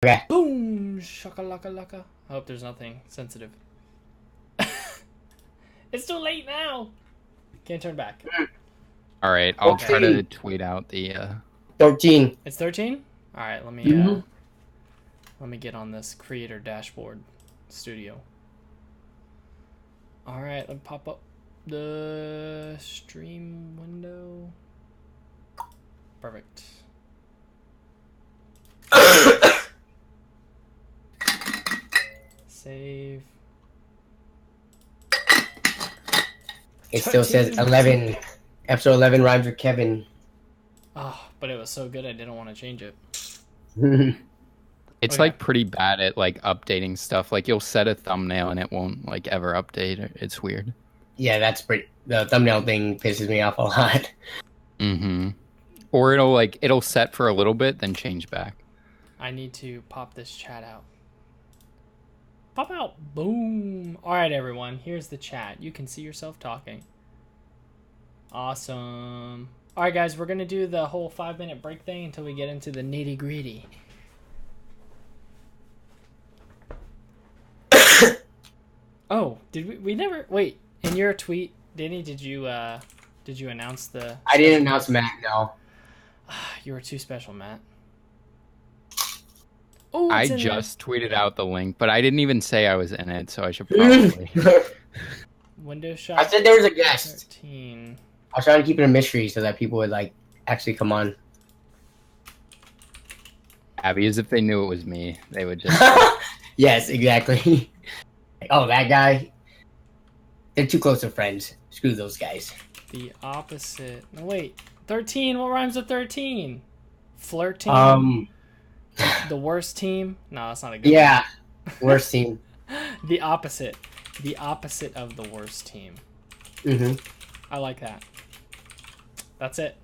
Okay. Boom! Shakalaka laka. I hope there's nothing sensitive. It's too late now! Can't turn back. Alright, I'll Okay. try to tweet out the 13. It's 13? Alright, let me get on this creator dashboard studio. Alright, let me pop up the stream window. Perfect. Save. It still says 11. Episode 11 rhymes with Kevin. Oh, but it was so good I didn't want to change it. It's Okay. like pretty bad at like updating stuff. Like you'll set a thumbnail and it won't like ever update. It's weird. Yeah, that's pretty. The thumbnail thing pisses me off a lot. Mm-hmm. Or it'll set for a little bit, then change back. I need to pop this chat out. Pop out. Boom. All right, everyone. Here's the chat. You can see yourself talking. Awesome. All right, guys. We're going to do the whole 5-minute break thing until we get into the nitty gritty. Oh, did we never... Wait, in your tweet, Danny, did you announce the... I didn't announce Matt, no. You were too special, Matt. Oh, I just tweeted out the link, but I didn't even say I was in it, so I should probably. Windowshop. I said there was a guest. 13. I was trying to keep it a mystery so that people would like actually come on. Abby, as if they knew it was me, they would just. Yes, exactly. Oh, that guy. They're too close of friends. Screw those guys. The opposite. No, wait. 13. What rhymes with 13? Flirting. The worst team? No, that's not a good Yeah. Worst team. The opposite. The opposite of the worst team. Mm-hmm. I like that. That's it.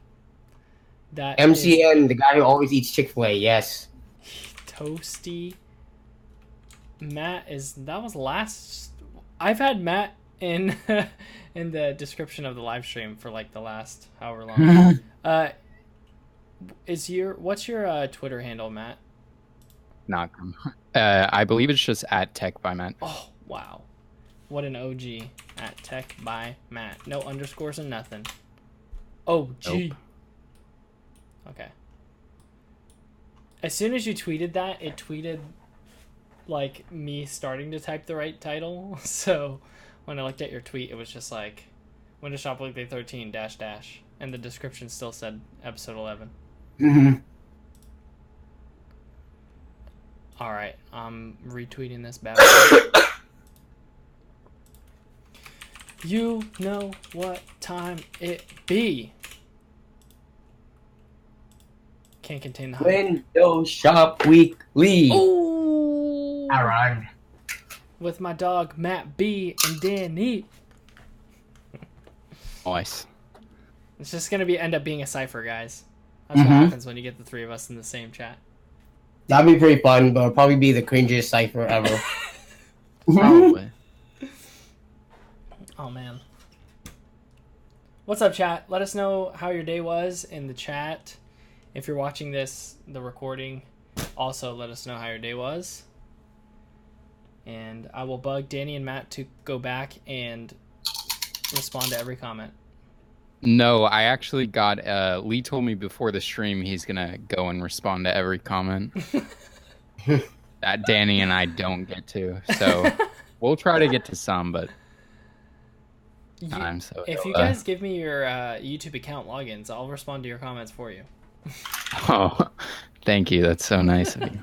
That MCN, the guy who always eats Chick-fil-A, yes. Toasty. Matt that was last... I've had Matt in in the description of the live stream for like the last however long. What's your Twitter handle, Matt? Not. I believe it's just at Tech by Matt. Oh, wow. What an OG at Tech by Matt. No underscores and nothing. OG. Nope. Okay. As soon as you tweeted that, it tweeted like me starting to type the right title. So when I looked at your tweet, it was just like Windowshop Weekday 13 -- and the description still said episode 11. Mm-hmm. All right, I'm retweeting this bad. You know what time it be. Can't contain the hype. Windowshop Weekly. Ooh! All right. With my dog Matt B and Danny. Nice. It's just gonna end up being a cipher, guys. That's what happens when you get the three of us in the same chat. That'd be pretty fun, but it'll probably be the cringiest cipher ever. Probably. Oh man. What's up, chat? Let us know how your day was in the chat. If you're watching this, the recording, also let us know how your day was. And I will bug Danny and Matt to go back and respond to every comment. No, I actually got. Lee told me before the stream he's gonna go and respond to every comment that Danny and I don't get to. So we'll try to get to some, but I'm so. If you guys give me your YouTube account logins, I'll respond to your comments for you. Oh, thank you. That's so nice of you.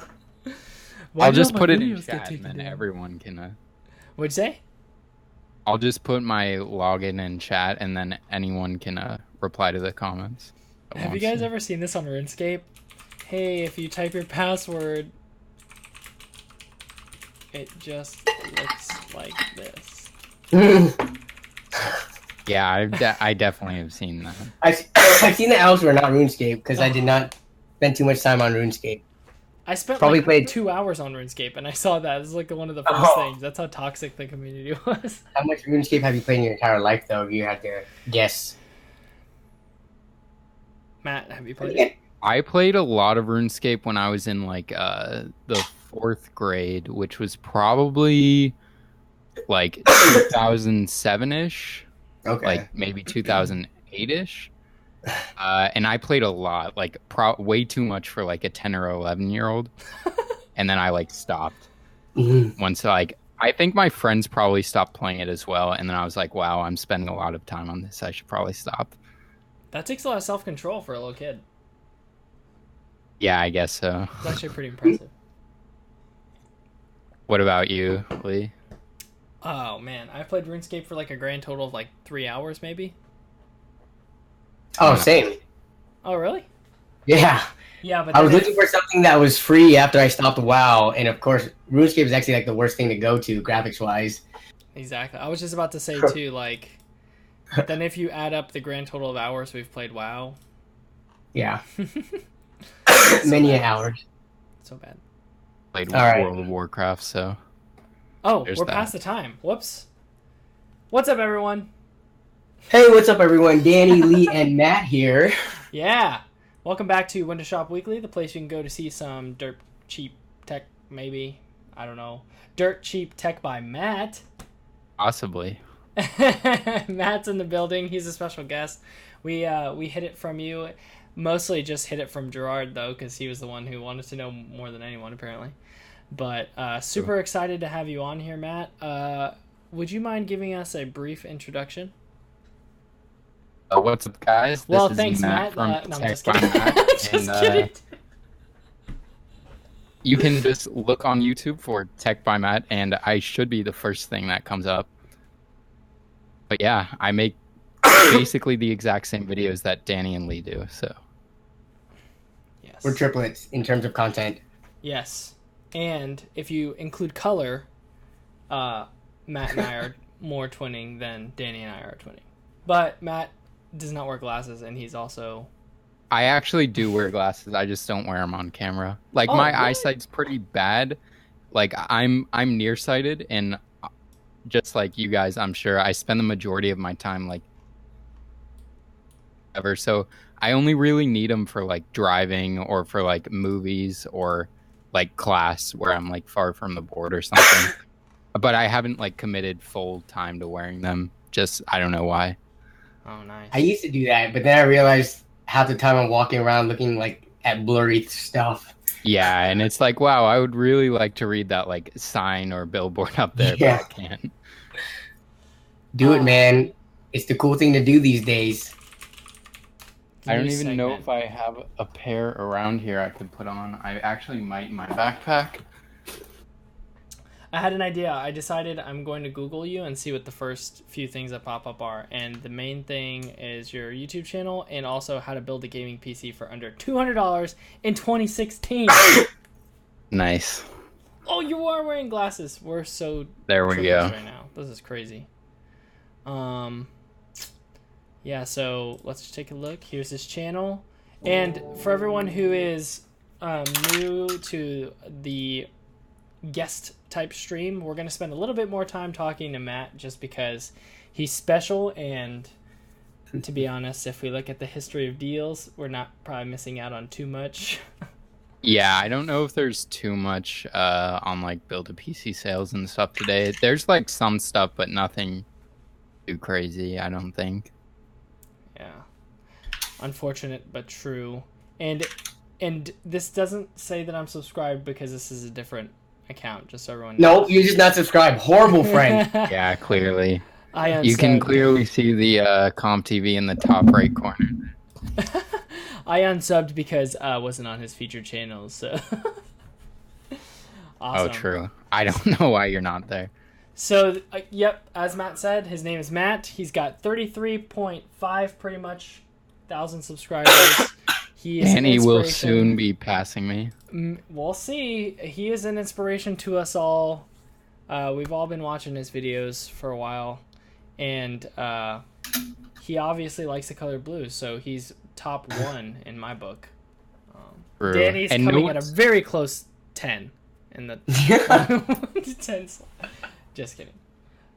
I'll just put it in chat, and then everyone can. What'd you say? I'll just put my login in chat, and then anyone can reply to the comments. Have you guys ever seen this on RuneScape? Hey, if you type your password, it just looks like this. Yeah, I definitely have seen that. I've seen the elsewhere, not RuneScape, because I did not spend too much time on RuneScape. I spent Probably like played 2 hours on RuneScape, and I saw that. It was like one of the first things. That's how toxic the community was. How much RuneScape have you played in your entire life, though, if you had to guess? Matt, have you played it? I played a lot of RuneScape when I was in like the fourth grade, which was probably like 2007-ish, like Okay. maybe 2008-ish. And I played a lot, like way too much for like a 10 or 11-year-old. And then I like stopped Mhm. once like I think my friends probably stopped playing it as well. And then I was like, wow, I'm spending a lot of time on this. I should probably stop. That takes a lot of self-control for a little kid. Yeah, I guess so. It's actually pretty impressive. What about you, Lee? Oh man, I played RuneScape for like a grand total of like 3 hours, maybe. Oh, same. Oh really? Yeah. Yeah, but I was then looking for something that was free after I stopped WoW, and of course, RuneScape is actually like the worst thing to go to graphics wise. exactly. I was just about to say too, like, but then if you add up the grand total of hours we've played WoW, Yeah, so many bad. hours. So bad. Played All right. World of Warcraft, so Oh, There's we're that. past the time. Whoops. What's up, everyone? Hey, what's up, everyone? Danny, Lee, and Matt here. Yeah. Welcome back to Windowshop Weekly, the place you can go to see some dirt cheap tech, maybe. I don't know. Dirt cheap tech by Matt. possibly. Matt's in the building. He's a special guest. We hid it from you. Mostly just hid it from Gerard, though, because he was the one who wanted to know more than anyone, apparently. But super excited to have you on here, Matt. Would you mind giving us a brief introduction? What's up, guys? Well, This thanks, is Matt Matt. from No, I'm Tech just by kidding. Matt. Just and kidding. you can just look on YouTube for Tech by Matt, and I should be the first thing that comes up. But yeah, I make basically the exact same videos that Danny and Lee do. So Yes. We're triplets in terms of content. Yes. And if you include color, Matt and I are more twinning than Danny and I are twinning. But Matt does not wear glasses, and he's also... I actually do wear glasses. I just don't wear them on camera. Like Oh, my really? eyesight's pretty bad. Like I'm nearsighted, and just like you guys, I'm sure I spend the majority of my time like ever. So I only really need them for like driving or for like movies or like class where I'm like far from the board or something. But I haven't like committed full time to wearing them. Just I don't know why. Oh, nice. I used to do that, but then I realized half the time I'm walking around looking like at blurry stuff. Yeah, and it's like, wow, I would really like to read that like sign or billboard up there, Yeah. but I can't. Do it, man. It's the cool thing to do these days. I don't New even know segment. if I have a pair around here I could put on. I actually might in my backpack. I had an idea. I decided I'm going to Google you and see what the first few things that pop up are. And the main thing is your YouTube channel and also how to build a gaming PC for under $200 in 2016. Nice. Oh, you are wearing glasses. We're so There we triplets go. right now. This is crazy. Yeah, so let's just take a look. Here's his channel. And for everyone who is new to the guest type stream, we're going to spend a little bit more time talking to Matt just because he's special, and to be honest, if we look at the history of deals, we're not probably missing out on too much. Yeah, I don't know if there's too much on like build a PC sales and stuff today. There's like some stuff, but nothing too crazy, I don't think. Yeah. Unfortunate but true. And this doesn't say that I'm subscribed because this is a different account, just so everyone knows. Nope, you're just not subscribed. Horrible friend. Yeah, clearly. I You can unsubbed. clearly see the ComtV in the top right corner. I unsubbed because I wasn't on his featured channels, so... Awesome. Oh, true. I don't know why you're not there. So, yep, as Matt said, his name is Matt. He's got 33.5 pretty much thousand subscribers. He is Danny an will inspiration. soon be passing me. We'll see. He is an inspiration to us all. We've all been watching his videos for a while, and he obviously likes the color blue, so he's top 1 in my book. True. Danny's And coming no at a one's- very close 10 in the 10. Just kidding.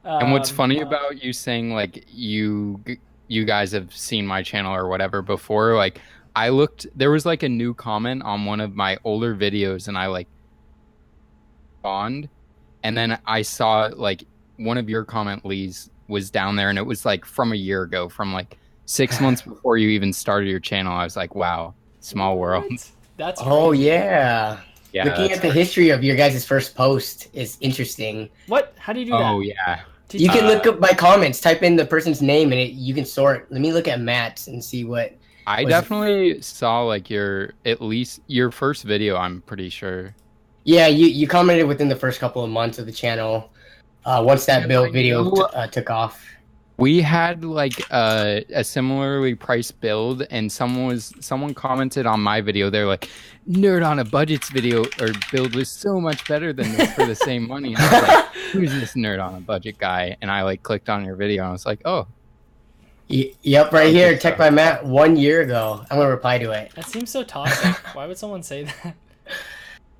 And what's funny about you saying like you guys have seen my channel or whatever before, like I looked, there was like a new comment on one of my older videos, and I like spawned, and then I saw like one of your comment leads was down there, and it was like from a year ago, from like 6 months before you even started your channel. I was like, wow, small world. What? That's Oh crazy. yeah. Yeah, Looking that's at the history of your guys' first post is interesting. What? How do you do oh that? yeah. Teach You me. can look up by comments, type in the person's name, and you can sort. Let me look at Matt's and see what I was. definitely saw like your at least your first video, I'm pretty sure. Yeah, you commented within the first couple of months of the channel. Once that Because build I video know took off. we had like a similarly priced build, and someone commented on my video. They're like, "Nerd on a Budget's video or build was so much better than this for the same money." And I was like, "Who's this Nerd on a Budget guy?" And I like clicked on your video, and I was like, "Oh, Yep, right here, good Tech stuff." by Matt, 1 year ago. I'm gonna reply to it. That seems so toxic. Why would someone say that?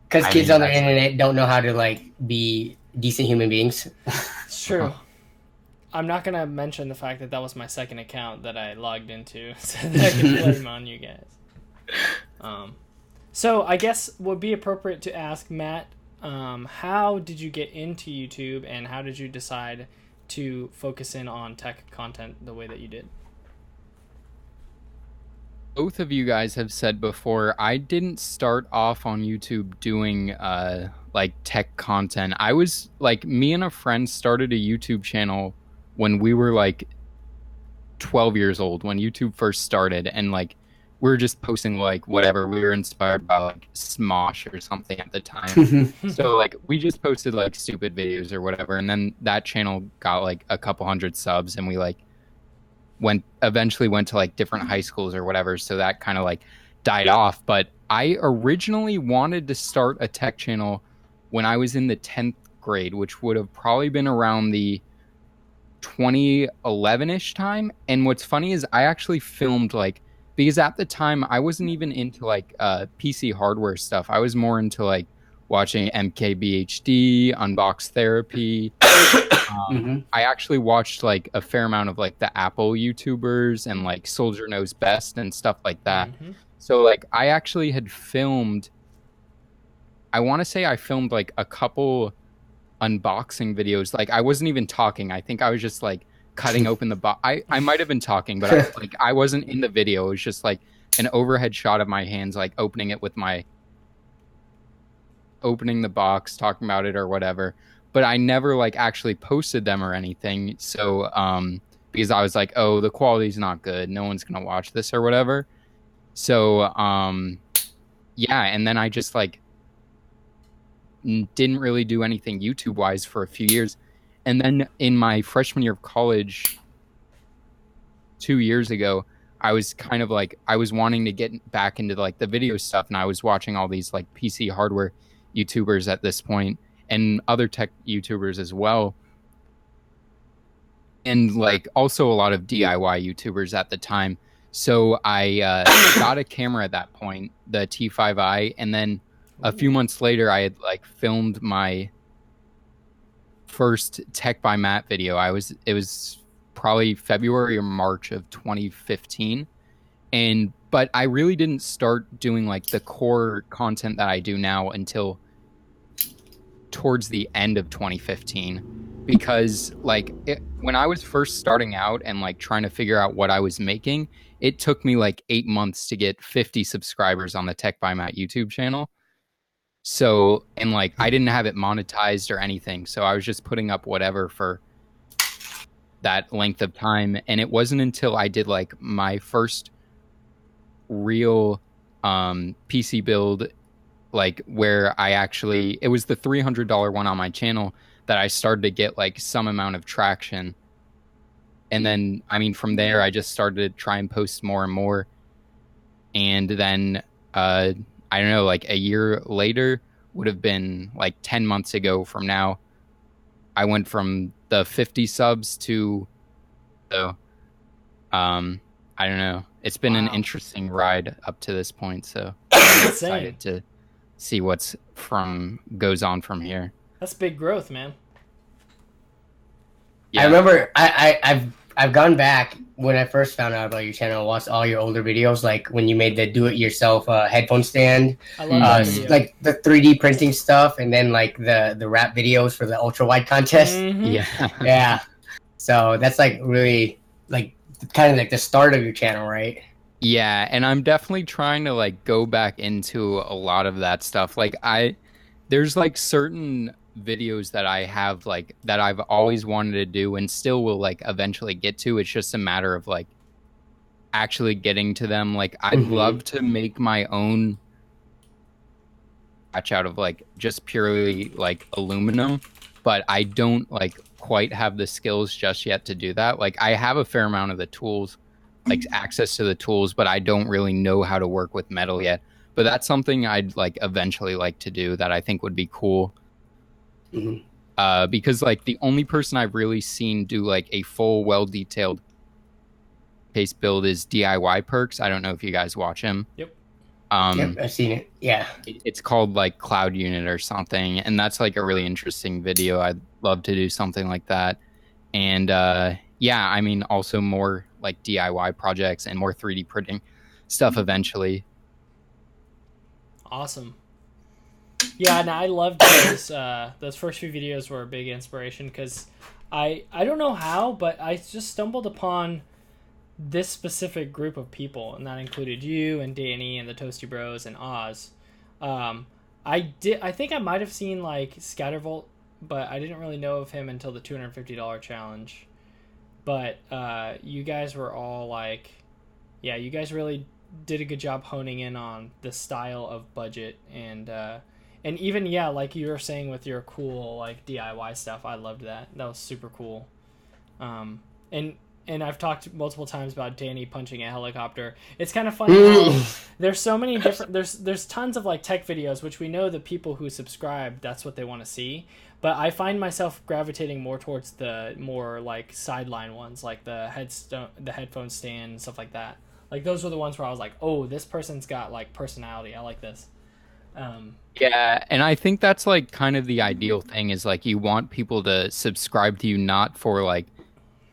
Because I kids mean, on the that's- internet don't know how to like be decent human beings. It's true. I'm not gonna mention the fact that that was my second account that I logged into, so that I can blame on you guys. So I guess would be appropriate to ask Matt, how did you get into YouTube, and how did you decide to focus in on tech content the way that you did? Both of you guys have said before, I didn't start off on YouTube doing like tech content. I was like, me and a friend started a YouTube channel when we were like 12 years old, when YouTube first started, and like we were just posting like whatever. We were inspired by like Smosh or something at the time. So like we just posted like stupid videos or whatever, and then that channel got like a couple hundred subs, and we like eventually went to like different high schools or whatever, so that kind of like died off. But I originally wanted to start a tech channel when I was in the 10th grade, which would have probably been around the 2011ish time. And what's funny is I actually filmed like, because at the time I wasn't even into like PC hardware stuff. I was more into like watching MKBHD, Unbox Therapy. I actually watched like a fair amount of like the Apple YouTubers and like Soldier Knows Best and stuff like that. So like I actually had filmed, I want to say I filmed like a couple unboxing videos. Like I wasn't even talking. I think I was just like cutting open the box. I might have been talking, but I wasn't in the video. It was just like an overhead shot of my hands, like opening the box, talking about it or whatever. But I never like actually posted them or anything. So because I was like, oh, the quality's not good, no one's gonna watch this or whatever. So yeah, and then I just like didn't really do anything YouTube wise for a few years. And then in my freshman year of college 2 years ago, I was kind of like, I was wanting to get back into like the video stuff, and I was watching all these like PC hardware YouTubers at this point and other tech YouTubers as well. And like also a lot of DIY YouTubers at the time. So I got a camera at that point, the T5i, and then a few months later I had like filmed my first Tech by Matt video. It was probably February or March of 2015. But I really didn't start doing like the core content that I do now until towards the end of 2015, because like when I was first starting out and like trying to figure out what I was making, it took me like 8 months to get 50 subscribers on the Tech by Matt YouTube channel. So, and like I didn't have it monetized or anything, so I was just putting up whatever for that length of time. And it wasn't until I did like my first real PC build, like where it was the $300 one on my channel, that I started to get like some amount of traction. And then, I mean, from there, I just started to try and post more and more. And then, I don't know, like a year later, would have been like 10 months ago from now, I went from the 50 subs to the, I don't know. It's been an interesting ride up to this point. So I'm excited to see what's goes on from here. That's big growth, man. Yeah. I remember I've I've gone back when I first found out about your channel, watched all your older videos, like when you made the do-it-yourself headphone stand, I love that video. like the 3D printing stuff, and then like the rap videos for the ultra wide contest. Yeah. Yeah, so that's like really like kind of like the start of your channel, right? Yeah, and I'm definitely trying to like go back into a lot of that stuff. Like there's like certain videos that I have like that I've always wanted to do and still will like eventually get to. It's just a matter of like actually getting to them. Like I'd love to make my own patch out of like just purely like aluminum, but I don't like quite have the skills just yet to do that. Like I have a fair amount of the tools, like access to the tools, but I don't really know how to work with metal yet. But that's something I'd like eventually like to do that I think would be cool. Because like the only person I've really seen do like a full, well-detailed case build is DIY Perks. I don't know if you guys watch him. Yep. Yep, I've seen it. Yeah. It's called like Cloud Unit or something, and that's like a really interesting video. I'd love to do something like that. And yeah, I mean, also more like DIY projects and more 3D printing stuff eventually. Awesome. Yeah, and I loved those first few videos were a big inspiration because I don't know how, but I just stumbled upon this specific group of people, and that included you and Danny and the Toasty Bros and Oz. I think I might have seen like Scattervolt, but I didn't really know of him until the $250 challenge. But you guys were all like, yeah, you guys really did a good job honing in on the style of budget and even yeah, like you were saying with your cool like DIY stuff. I loved that. That was super cool. And I've talked multiple times about Danny punching a helicopter. It's kind of funny how there's so many different there's tons of like tech videos, which we know the people who subscribe, that's what they want to see. But I find myself gravitating more towards the more like sideline ones, like the headphone stand and stuff like that. Like those were the ones where I was like, oh, this person's got like personality. I like this. Yeah, and I think that's like kind of the ideal thing is like you want people to subscribe to you not for like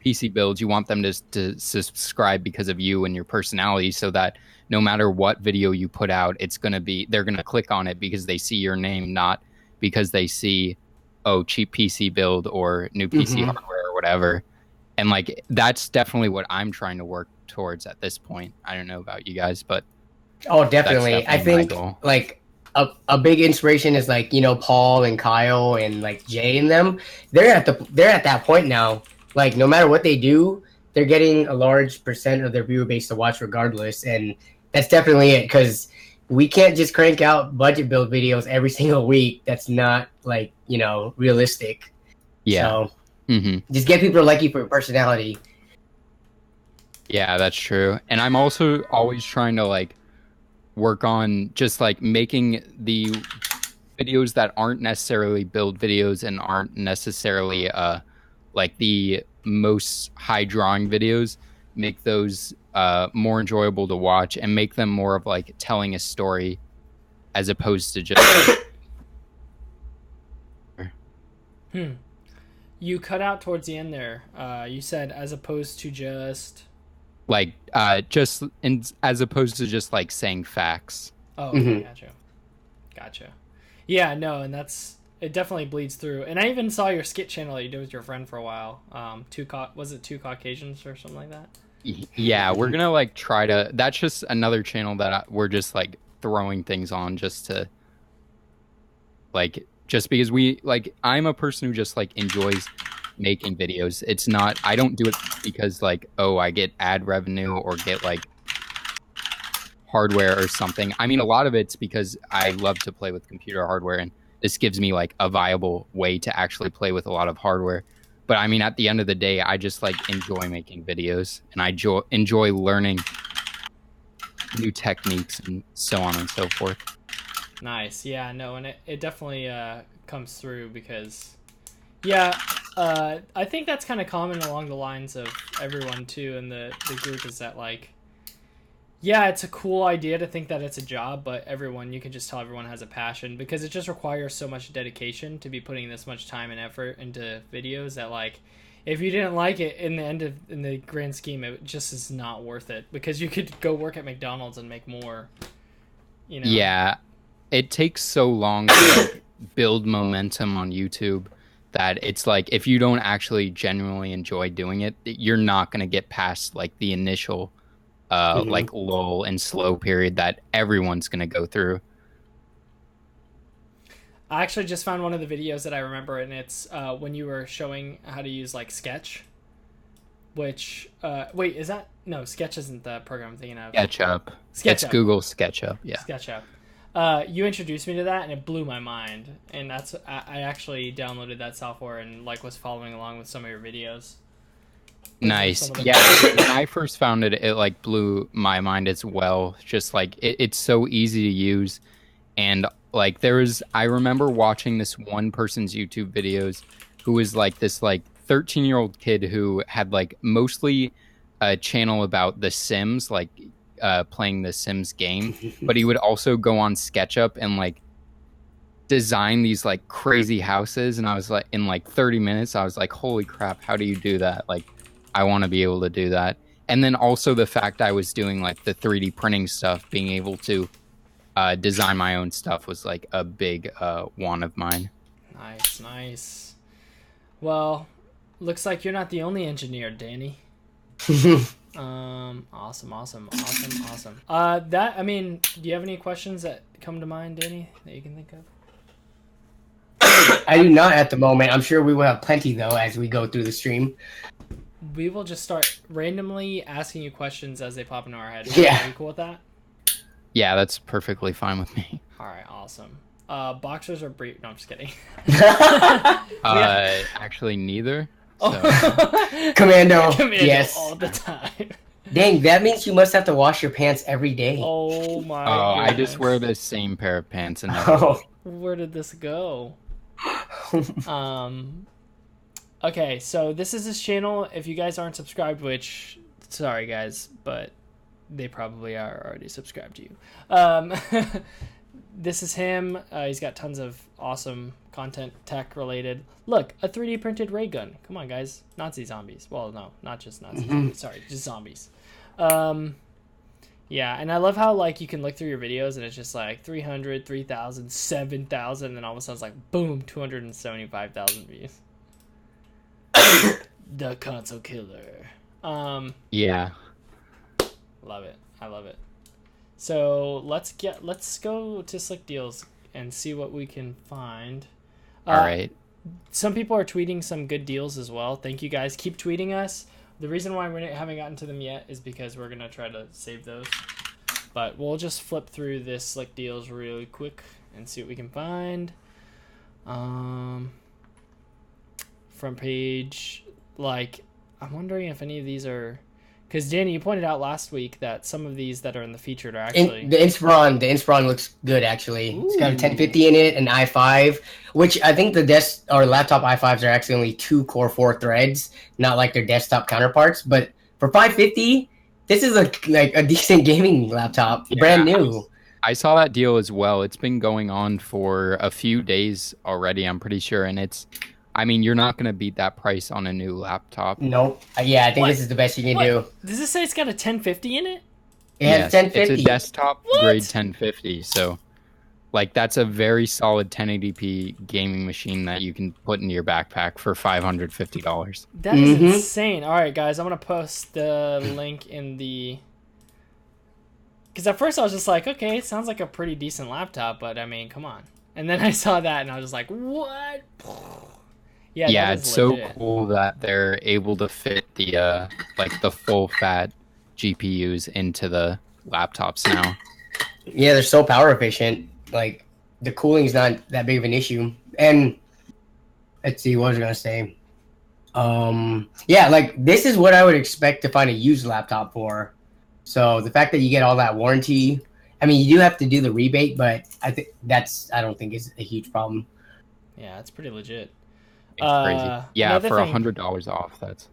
PC builds. You want them to subscribe because of you and your personality, so that no matter what video you put out, they're gonna click on it because they see your name, not because they see, oh, cheap PC build or new PC hardware or whatever. And like that's definitely what I'm trying to work towards at this point. I don't know about you guys, but oh, definitely. I think like a big inspiration is like, you know, Paul and Kyle and like Jay and them. They're at that point now. Like no matter what they do, they're getting a large percent of their viewer base to watch regardless, and that's definitely it. Because we can't just crank out budget build videos every single week. That's not like, you know, realistic. Yeah. So just get people to like you for your personality. Yeah, that's true. And I'm also always trying to like work on just like making the videos that aren't necessarily build videos and aren't necessarily like the most high drawing videos, make those more enjoyable to watch and make them more of like telling a story as opposed to just You cut out towards the end there. You said as opposed to just like as opposed to just like saying facts. Oh, okay, gotcha. Yeah, no, and it definitely bleeds through. And I even saw your skit channel that you did with your friend for a while. Was it Two Caucasians or something like that? Yeah, we're gonna like try to. That's just another channel that we're just like throwing things on just to like just because we like. I'm a person who just like enjoys making videos. It's not. I don't do it because like, oh, I get ad revenue or get like hardware or something. I mean, a lot of it's because I love to play with computer hardware, and this gives me like a viable way to actually play with a lot of hardware. But I mean, at the end of the day, I just like enjoy making videos, and I enjoy learning new techniques and so on and so forth. Nice. Yeah, no, and it definitely comes through because, yeah, I think that's kind of common along the lines of everyone too in the group is that like, yeah, it's a cool idea to think that it's a job, but you can just tell everyone has a passion because it just requires so much dedication to be putting this much time and effort into videos that like, if you didn't like it in the grand scheme, it just is not worth it because you could go work at McDonald's and make more. You know. Yeah, it takes so long to like, build momentum on YouTube that it's like if you don't actually genuinely enjoy doing it, you're not going to get past like the initial like lull and slow period that everyone's going to go through. I actually just found one of the videos that I remember, and it's when you were showing how to use like Sketch. Which wait, is that no? Sketch isn't the program I'm thinking of. SketchUp. SketchUp. It's Google SketchUp. Yeah. SketchUp. You introduced me to that, and it blew my mind. And that's I actually downloaded that software and like was following along with some of your videos. Nice. Yeah. When I first found it, it like blew my mind as well. Just like it's so easy to use, and like I remember watching this one person's YouTube videos who was like this like 13-year-old kid who had like mostly a channel about The Sims, like playing the Sims game, but he would also go on SketchUp and like design these like crazy houses. And I was like, in like 30 minutes, I was like, holy crap, how do you do that? Like, I want to be able to do that. And then also the fact I was doing like the 3D printing stuff, being able to design my own stuff was like a big want of mine. Nice. Well, looks like you're not the only engineer, Danny. Awesome. That, I mean, do you have any questions that come to mind, Danny, that you can think of? I do not at the moment. I'm sure we will have plenty though as we go through the stream. We will just start randomly asking you questions as they pop into our head. Yeah. Are you cool with that? Yeah, that's perfectly fine with me. All right, awesome. Boxers or brief? No, I'm just kidding. Actually, neither. So. Commando, yes. All the time. Dang, that means you must have to wash your pants every day. Oh my goodness. I just wear the same pair of pants. And where did this go? Okay, so this is his channel. If you guys aren't subscribed, which, sorry guys, but they probably are already subscribed to you. This is him. He's got tons of awesome content, tech related. Look, a 3D printed ray gun. Come on, guys. Nazi zombies. Well, no, not just Nazi zombies. Sorry, just zombies. Yeah, and I love how like you can look through your videos and it's just like 300, 3,000, 7,000, and then all of a sudden it's like boom, 275,000 views. The console killer. Yeah. Love it. I love it. So let's go to Slick Deals and see what we can find. All right. Some people are tweeting some good deals as well. Thank you guys. Keep tweeting us. The reason why we haven't gotten to them yet is because we're gonna try to save those. But we'll just flip through this Slick Deals really quick and see what we can find. Front page, like, I'm wondering if any of these are, because Danny, you pointed out last week that some of these that are in the featured are actually the Inspiron looks good actually. Ooh. It's got a 1050 in it, an i5, which I think the desk or laptop i5s are actually only 2 core 4 threads, not like their desktop counterparts. But for $550, this is like a decent gaming laptop, brand new. I saw that deal as well. It's been going on for a few days already, I'm pretty sure, and I mean, you're not going to beat that price on a new laptop. Nope. Yeah, I think this is the best you can do. Does this say it's got a 1050 in it? Yeah, yes, 1050. It's a desktop grade 1050. So, like, that's a very solid 1080p gaming machine that you can put into your backpack for $550. That is insane. All right, guys, I'm going to post the link in the... Because at first I was just like, okay, it sounds like a pretty decent laptop, but I mean, come on. And then I saw that and I was just like, what? Yeah, it's so cool that they're able to fit the like the full fat GPUs into the laptops now. Yeah, they're so power efficient. Like the cooling's not that big of an issue. And let's see, what was I gonna say? Yeah, like this is what I would expect to find a used laptop for. So the fact that you get all that warranty, I mean, you do have to do the rebate, but I don't think it's a huge problem. Yeah, it's pretty legit. It's crazy. Yeah, for $100 off. That's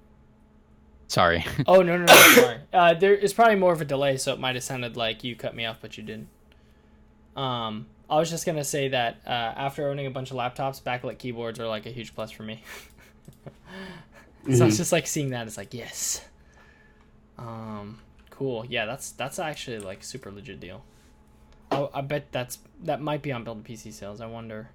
sorry. Oh no, sorry. There is probably more of a delay, so it might have sounded like you cut me off, but you didn't. I was just gonna say that after owning a bunch of laptops, backlit keyboards are like a huge plus for me. So it's just like seeing that. It's like yes. Cool. Yeah, that's actually like super legit deal. I bet that might be on Build a PC sales. I wonder.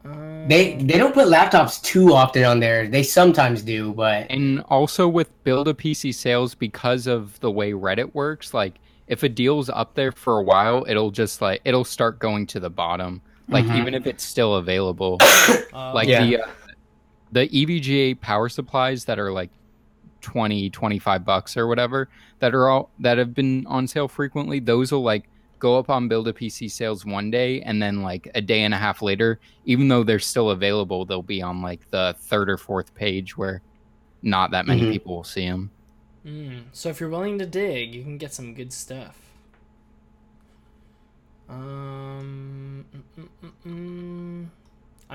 They don't put laptops too often on there. They sometimes do, but And also with Build a PC sales, because of the way Reddit works, like if a deal's up there for a while, it'll start going to the bottom. Like even if it's still available. Like the EVGA power supplies that are like 25 bucks or whatever that have been on sale frequently, those will like go up on Build a PC sales one day, and then like a day and a half later, even though they're still available, they'll be on like the third or fourth page where not that many people will see them. So if you're willing to dig, you can get some good stuff. I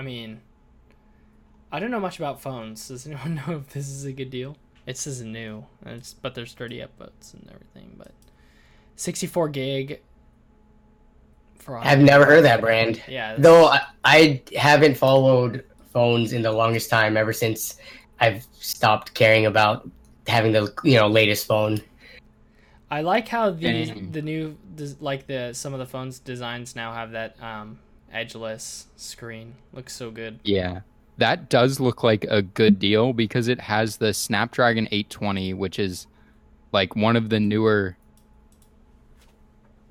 mean, I don't know much about phones. Does anyone know if this is a good deal? It says new, but there's 30 upvotes and everything. But 64 gig. I've never heard of that brand. Yeah. Though I haven't followed phones in the longest time, ever since I've stopped caring about having the latest phone. I like how the new some of the phones designs now have that edgeless screen. Looks so good. Yeah. That does look like a good deal because it has the Snapdragon 820, which is like one of the newer,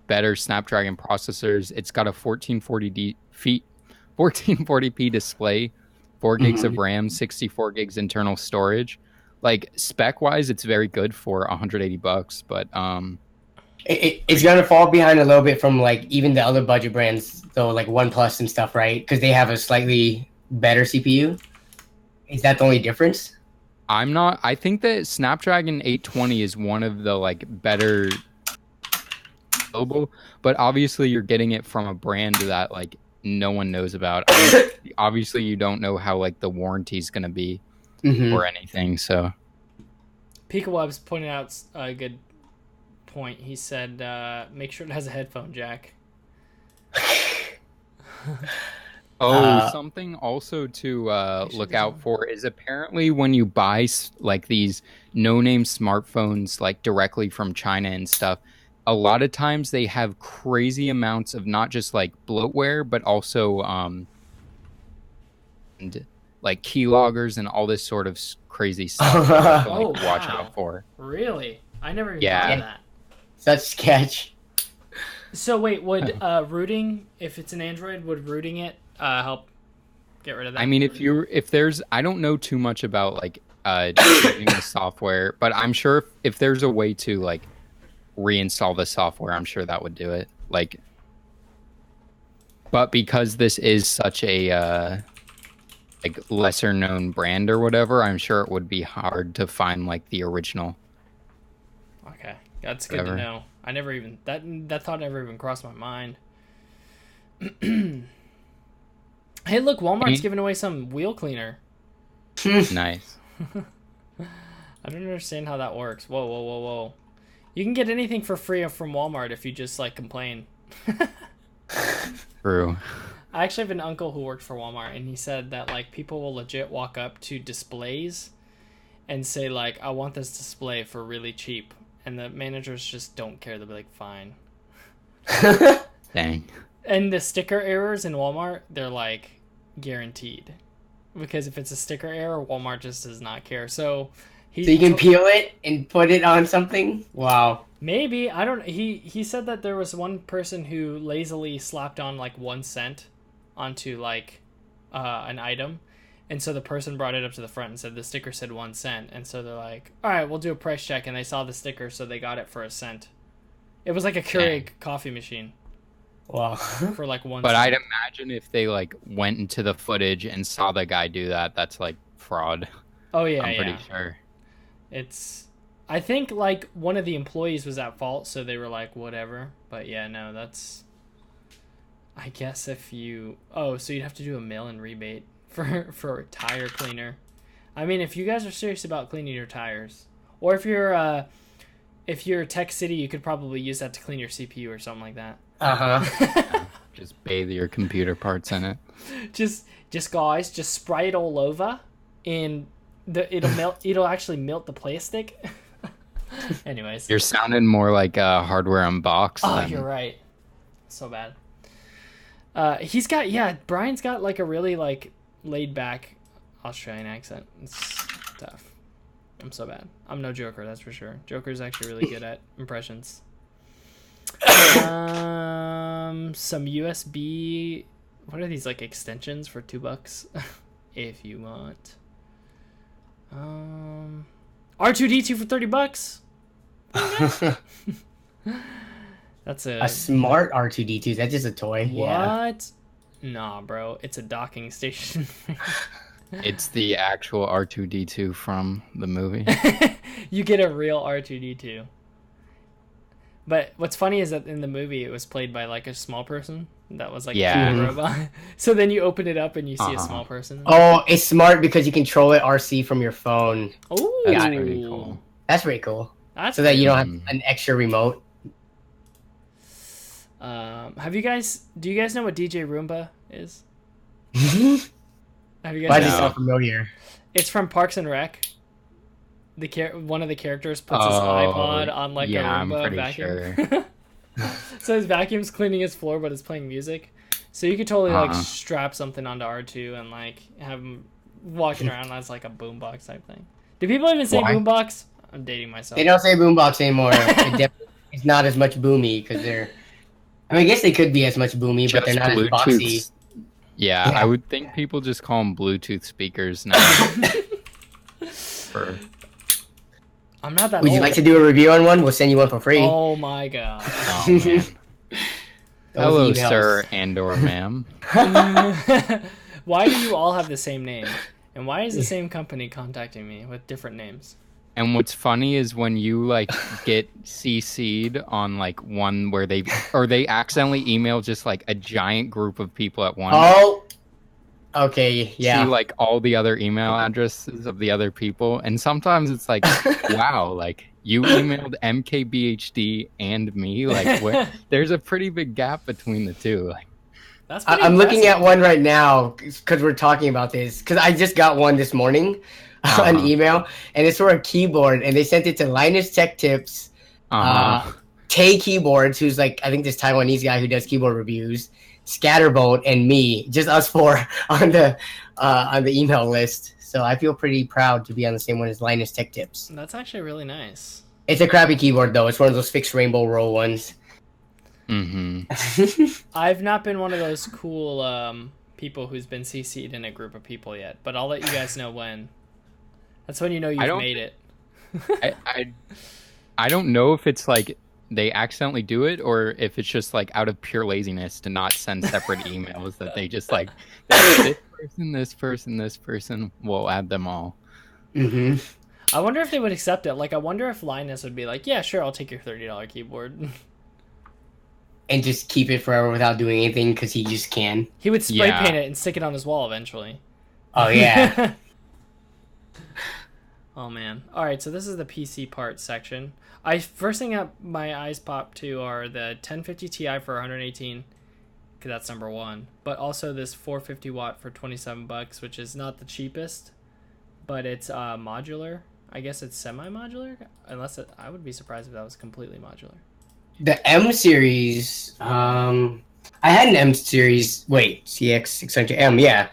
better Snapdragon processors. It's got a 1440p display, 4 gigs of RAM, 64 gigs internal storage. Like spec wise, it's very good for $180, but it's gonna fall behind a little bit from like even the other budget brands though, like OnePlus and stuff, right? Because they have a slightly better CPU. Is that the only difference? I think that Snapdragon 820 is one of the like better global, but obviously you're getting it from a brand that like no one knows about. Obviously you don't know how like the warranty is going to be or anything, so PikaWeb's pointed out a good point. He said make sure it has a headphone jack. Something also to look out for is apparently when you buy like these no-name smartphones like directly from China and stuff, a lot of times they have crazy amounts of not just like bloatware, but also and like keyloggers and all this sort of crazy stuff to watch out for. Really? I never even thought of that. Such sketch. So wait, would rooting, if it's an Android, would rooting it help get rid of that? I mean, if there's, I don't know too much about like using the software, but I'm sure if there's a way to like reinstall the software, I'm sure that would do it. Like, but because this is such a like lesser known brand or whatever, I'm sure it would be hard to find like the original. Okay, that's good to know. I never even that thought never even crossed my mind. Hey, look, Walmart's giving away some wheel cleaner. Nice. I don't understand how that works. Whoa. You can get anything for free from Walmart if you just like complain. True. I actually have an uncle who worked for Walmart, and he said that like people will legit walk up to displays and say like, I want this display for really cheap, and the managers just don't care. They'll be like, fine. Dang. And the sticker errors in Walmart, they're like guaranteed, because if it's a sticker error, Walmart just does not care. So you can peel it and put it on something? Wow. Maybe. I don't. He said that there was one person who lazily slapped on like 1 cent onto like an item, and so the person brought it up to the front and said the sticker said 1 cent, and so they're like, all right, we'll do a price check, and they saw the sticker, so they got it for 1 cent. It was like a Keurig coffee machine. Wow. For like 1 But cent. I'd imagine if they like went into the footage and saw the guy do that, that's like fraud. Oh yeah, I'm pretty sure. I think like one of the employees was at fault, so they were like, whatever. But yeah, no, that's, I guess if you, so you'd have to do a mail-in rebate for a tire cleaner. I mean, if you guys are serious about cleaning your tires, or if you're Tech City, you could probably use that to clean your CPU or something like that. Just bathe your computer parts in it. Just guys, just spray it all over in It'll actually melt the plastic. Anyways, You're sounding more like a hardware unbox. oh, you're right. So bad. Brian's got like a really like laid back Australian accent. It's tough. I'm so bad. I'm no Joker, that's for sure. Joker's actually really good at impressions. Some USB. What are these, like, extensions for $2? If you want. R2D2 for $30. That's a smart R2D2. That's just a toy. What? Yeah. Nah, bro. It's a docking station. It's the actual R2D2 from the movie. You get a real R2D2. But what's funny is that in the movie it was played by like a small person that was like a robot. So then you open it up and you see a small person. Oh, it's smart because you control it RC from your phone. Oh, that's pretty cool. That's pretty cool. That's so that you don't have an extra remote. Do you guys know what DJ Roomba is? Have you guys? Why does it sound familiar? It's from Parks and Rec. One of the characters puts his iPod on like a Roomba vacuum. Sure. So his vacuum's cleaning his floor, but it's playing music. So you could totally like strap something onto R2 and like have him walking around as like a boombox type thing. Do people even say boombox? I'm dating myself. They don't say boombox anymore. It's not as much boomy because they're. I mean, I guess they could be as much boomy, but they're not as boxy. Yeah, I would think people just call them Bluetooth speakers now. I'm not that Would old. you like to do a review on one? We'll send you one for free. Oh my god. Oh, man. Hello, sir and/or ma'am. Why do you all have the same name? And why is the same company contacting me with different names? And what's funny is when you like get CC'd on like one where they accidentally email just like a giant group of people at once. Oh, okay, yeah. See like all the other email addresses of the other people, and sometimes it's like, wow, like you emailed MKBHD and me. Like, there's a pretty big gap between the two. Like, that's I'm looking at one right now because we're talking about this. Because I just got one this morning. An email, and it's for a keyboard, and they sent it to Linus Tech Tips, Tay Keyboards, who's like I think this Taiwanese guy who does keyboard reviews, Scatterbolt, and me, just us four on the email list. So I feel pretty proud to be on the same one as Linus Tech Tips. That's actually really nice. It's a crappy keyboard though. It's one of those fixed rainbow roll ones. I've not been one of those cool people who's been CC'd in a group of people yet, but I'll let you guys know when. That's when you know you've made it. I don't know if it's like they accidentally do it or if it's just like out of pure laziness to not send separate emails that they just like this person, we'll add them all. I wonder if they would accept it. Like, I wonder if Linus would be like, yeah, sure, I'll take your $30 keyboard. And just keep it forever without doing anything because he just can. He would spray paint it and stick it on his wall eventually. Oh, yeah. Oh man! All right, so this is the PC parts section. First thing that my eyes pop to are the 1050 Ti for 118, because that's number one. But also this 450 watt for $27, which is not the cheapest, but it's modular. I guess it's semi-modular, I would be surprised if that was completely modular. The M series, I had an M series. Wait, CX600M, yeah.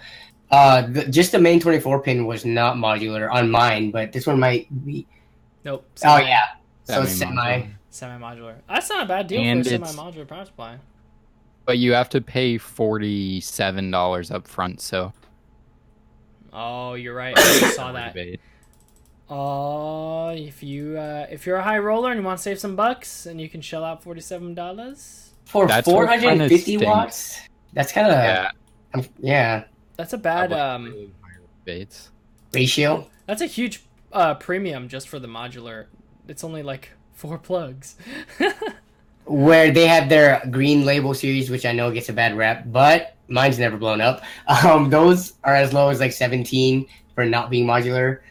Just the main 24 pin was not modular on mine, but this one might be. Nope. Oh yeah, so it's semi-modular. That's not a bad deal for a semi-modular power supply. But you have to pay $47 up front, so. Oh, you're right. I saw that. Oh, if you're a high roller and you want to save some bucks, and you can shell out $47 for 450 watts. That's kind of yeah. That's a bad ratio. That's a huge premium just for the modular. It's only like 4 plugs. Where they have their green label series, which I know gets a bad rep, but mine's never blown up. Those are as low as like 17 for not being modular.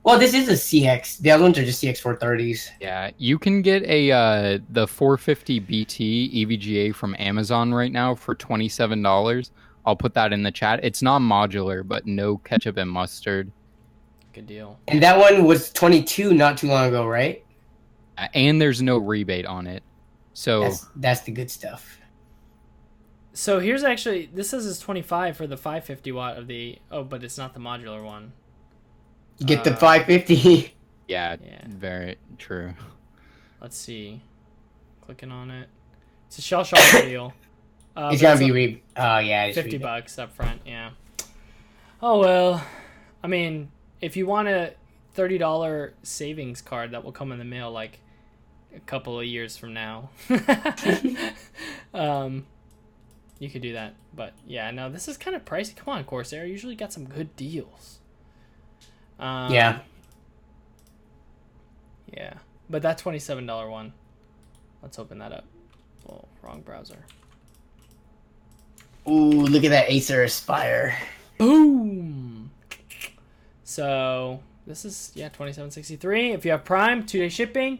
Well, this is a CX. The other ones are just CX430s. Yeah, you can get the 450 BT EVGA from Amazon right now for $27. I'll put that in the chat. It's not modular, but no ketchup and mustard. Good deal. And that one was 22 not too long ago, right? And there's no rebate on it. So that's the good stuff. So here's actually, this says it's 25 for the 550 watt of the, but it's not the modular one. You get the 550. Yeah, very true. Let's see. Clicking on it. It's a shell shock deal. It's gonna be it's $50 up front, yeah. Oh well. I mean, if you want a $30 savings card that will come in the mail like a couple of years from now. You could do that. But yeah, no, this is kind of pricey. Come on, Corsair. Usually got some good deals. Yeah. Yeah. But that $27 one. Let's open that up. Oh, wrong browser. Ooh, look at that Acer Aspire. Boom! So, this is, $27.63. If you have Prime, 2-day shipping.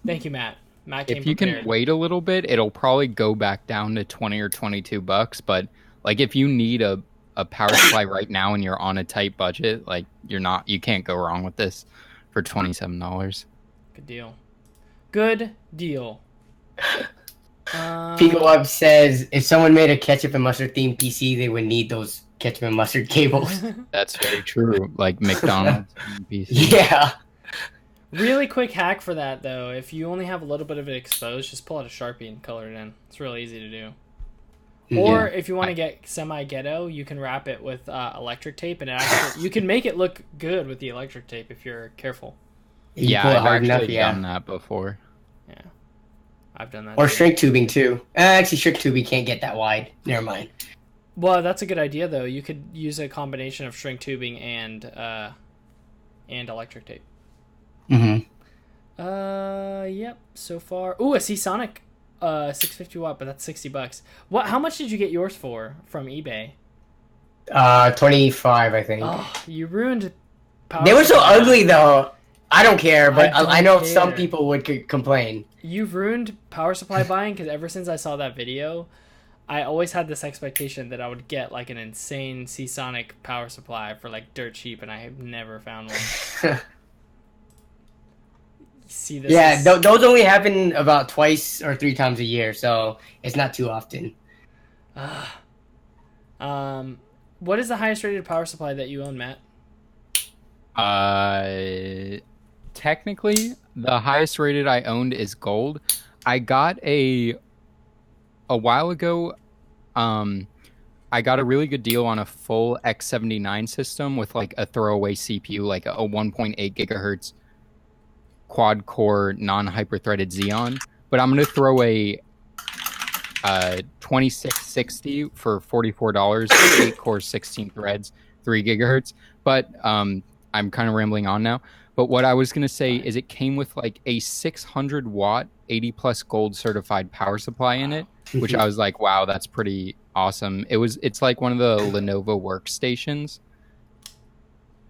Thank you, Matt. Matt came If you prepared. can wait a little bit, it'll probably go back down to 20 or $22. But, like, if you need a power supply right now and you're on a tight budget, like, you can't go wrong with this for $27. Good deal. Good deal. Pico Web says if someone made a ketchup and mustard themed PC, they would need those ketchup and mustard cables. That's very true. Like McDonald's PC. Yeah. Really quick hack for that, though. If you only have a little bit of it exposed, just pull out a Sharpie and color it in. It's really easy to do. Or if you want to get semi-ghetto, you can wrap it with electric tape, and you can make it look good with the electric tape if you're careful. Yeah, I've actually done that before. Yeah. I've done that. Or shrink tubing, too. Actually, shrink tubing can't get that wide. Never mind. Well, that's a good idea, though. You could use a combination of shrink tubing and electric tape. Mm-hmm. Yep. So far, a Seasonic, 650 watt, but that's $60. What? How much did you get yours for from eBay? 25, I think. Oh, you ruined. They were so ugly, though. I don't care, but I know some people would complain. You've ruined power supply buying because ever since I saw that video, I always had this expectation that I would get like an insane Seasonic power supply for like dirt cheap, and I have never found one. See this? Yeah, those only happen about twice or 3 times a year, so it's not too often. What is the highest rated power supply that you own, Matt? Technically, the highest rated I owned is gold. I got a while ago. I got a really good deal on a full X79 system with like a throwaway CPU, like a 1.8 gigahertz quad core non-hyper-threaded Xeon. But I'm gonna throw a 2660 for $44, 8 cores, 16 threads, 3 gigahertz. But I'm kind of rambling on now. But what I was going to say is it came with like a 600 watt, 80 plus gold certified power supply in it, which I was like, wow, that's pretty awesome. It's like one of the Lenovo workstations,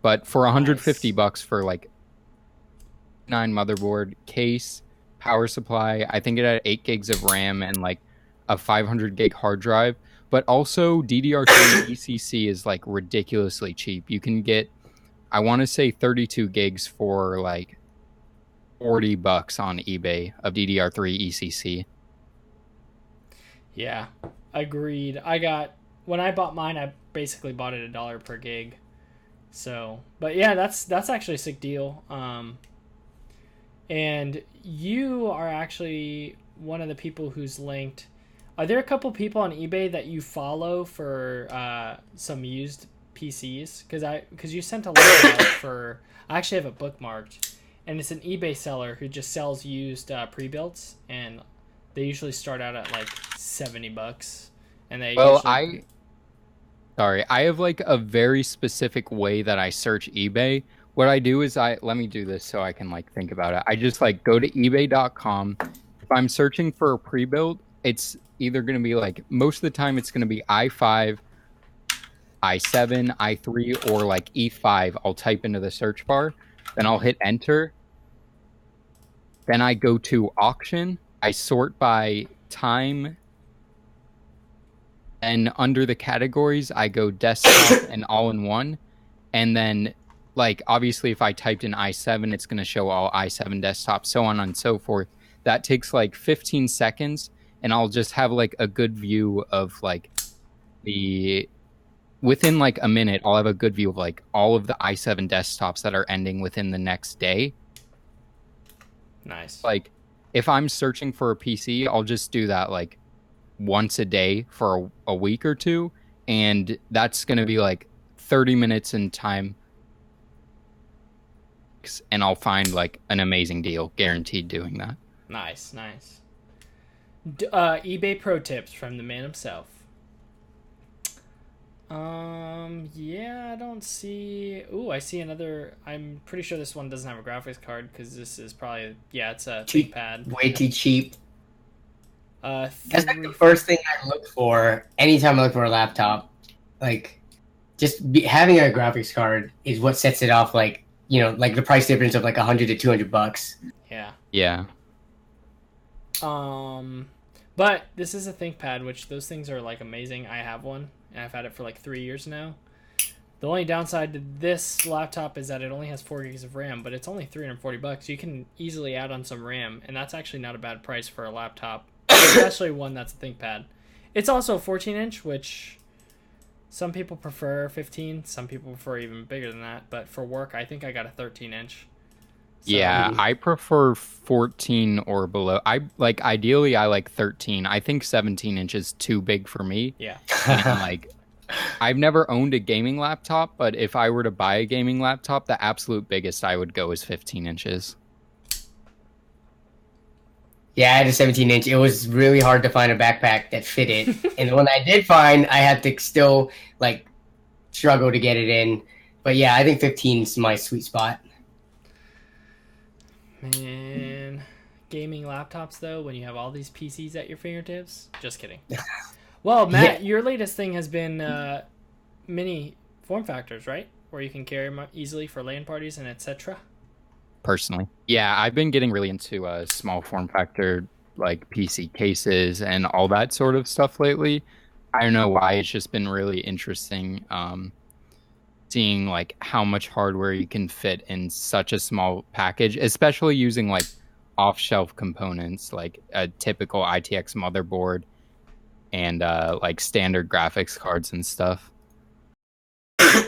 but for $150 for like 9 motherboard, case, power supply. I think it had 8 gigs of RAM and like a 500 gig hard drive, but also DDR3 ECC is like ridiculously cheap. You can get, I want to say 32 gigs for like $40 on eBay of DDR3 ECC. Yeah, agreed. When I bought mine, I basically bought it $1 per gig. So, but yeah, that's actually a sick deal. And you are actually one of the people who's linked. Are there a couple people on eBay that you follow for some used PCs? Because you sent a link out for. I actually have it bookmarked, and it's an eBay seller who just sells used pre-builts, and they usually start out at like $70, and they. I have like a very specific way that I search eBay. What I do is let me do this so I can like think about it. I just like go to ebay.com. If I'm searching for a pre-built, it's either going to be like, most of the time it's going to be i5, i7, i3, or like E5. I'll type into the search bar, then I'll hit enter. Then I go to auction. I sort by time. And under the categories, I go desktop and all-in-one. And then like obviously if I typed in i7, it's going to show all i7 desktops, so on and so forth. That takes like 15 seconds, and I'll just have like a good view of like the within like a minute, I'll have a good view of like all of the i7 desktops that are ending within the next day. Nice. Like if I'm searching for a PC, I'll just do that like once a day for a week or two, and that's going to be like 30 minutes in time, and I'll find like an amazing deal, guaranteed doing that. Nice. eBay pro tips from the man himself. Yeah, I don't see. Ooh, I see another. I'm pretty sure this one doesn't have a graphics card because this is probably, yeah, it's a Cheap, ThinkPad. way too cheap. That's like the Three. first thing I look for anytime I look for a laptop. Like, having a graphics card is what sets it off. Like, like the price difference of like $100 to $200. Yeah. Yeah. But this is a ThinkPad, which those things are like amazing. I have one, and I've had it for like 3 years now. The only downside to this laptop is that it only has 4 gigs of RAM, but it's only $340. You can easily add on some RAM, and that's actually not a bad price for a laptop, especially one that's a ThinkPad. It's also a 14-inch, which some people prefer 15, some people prefer even bigger than that. But for work, I think I got a 13-inch. So, yeah, I prefer 14 or below. Ideally I like 13. I think 17 inches too big for me. Yeah. And like I've never owned a gaming laptop, but if I were to buy a gaming laptop, the absolute biggest I would go is 15 inches. Yeah, I had a 17-inch. It was really hard to find a backpack that fit it. And the one I did find, I had to still like struggle to get it in. But yeah, I think 15 is my sweet spot. Man, gaming laptops though, when you have all these PCs at your fingertips, just kidding. Well, Matt, your latest thing has been mini form factors, right? Where you can carry them easily for LAN parties and etc. Personally, yeah, I've been getting really into small form factor like PC cases and all that sort of stuff lately. I don't know why, it's just been really interesting. Seeing like how much hardware you can fit in such a small package, especially using like off-shelf components like a typical ITX motherboard and like standard graphics cards and stuff.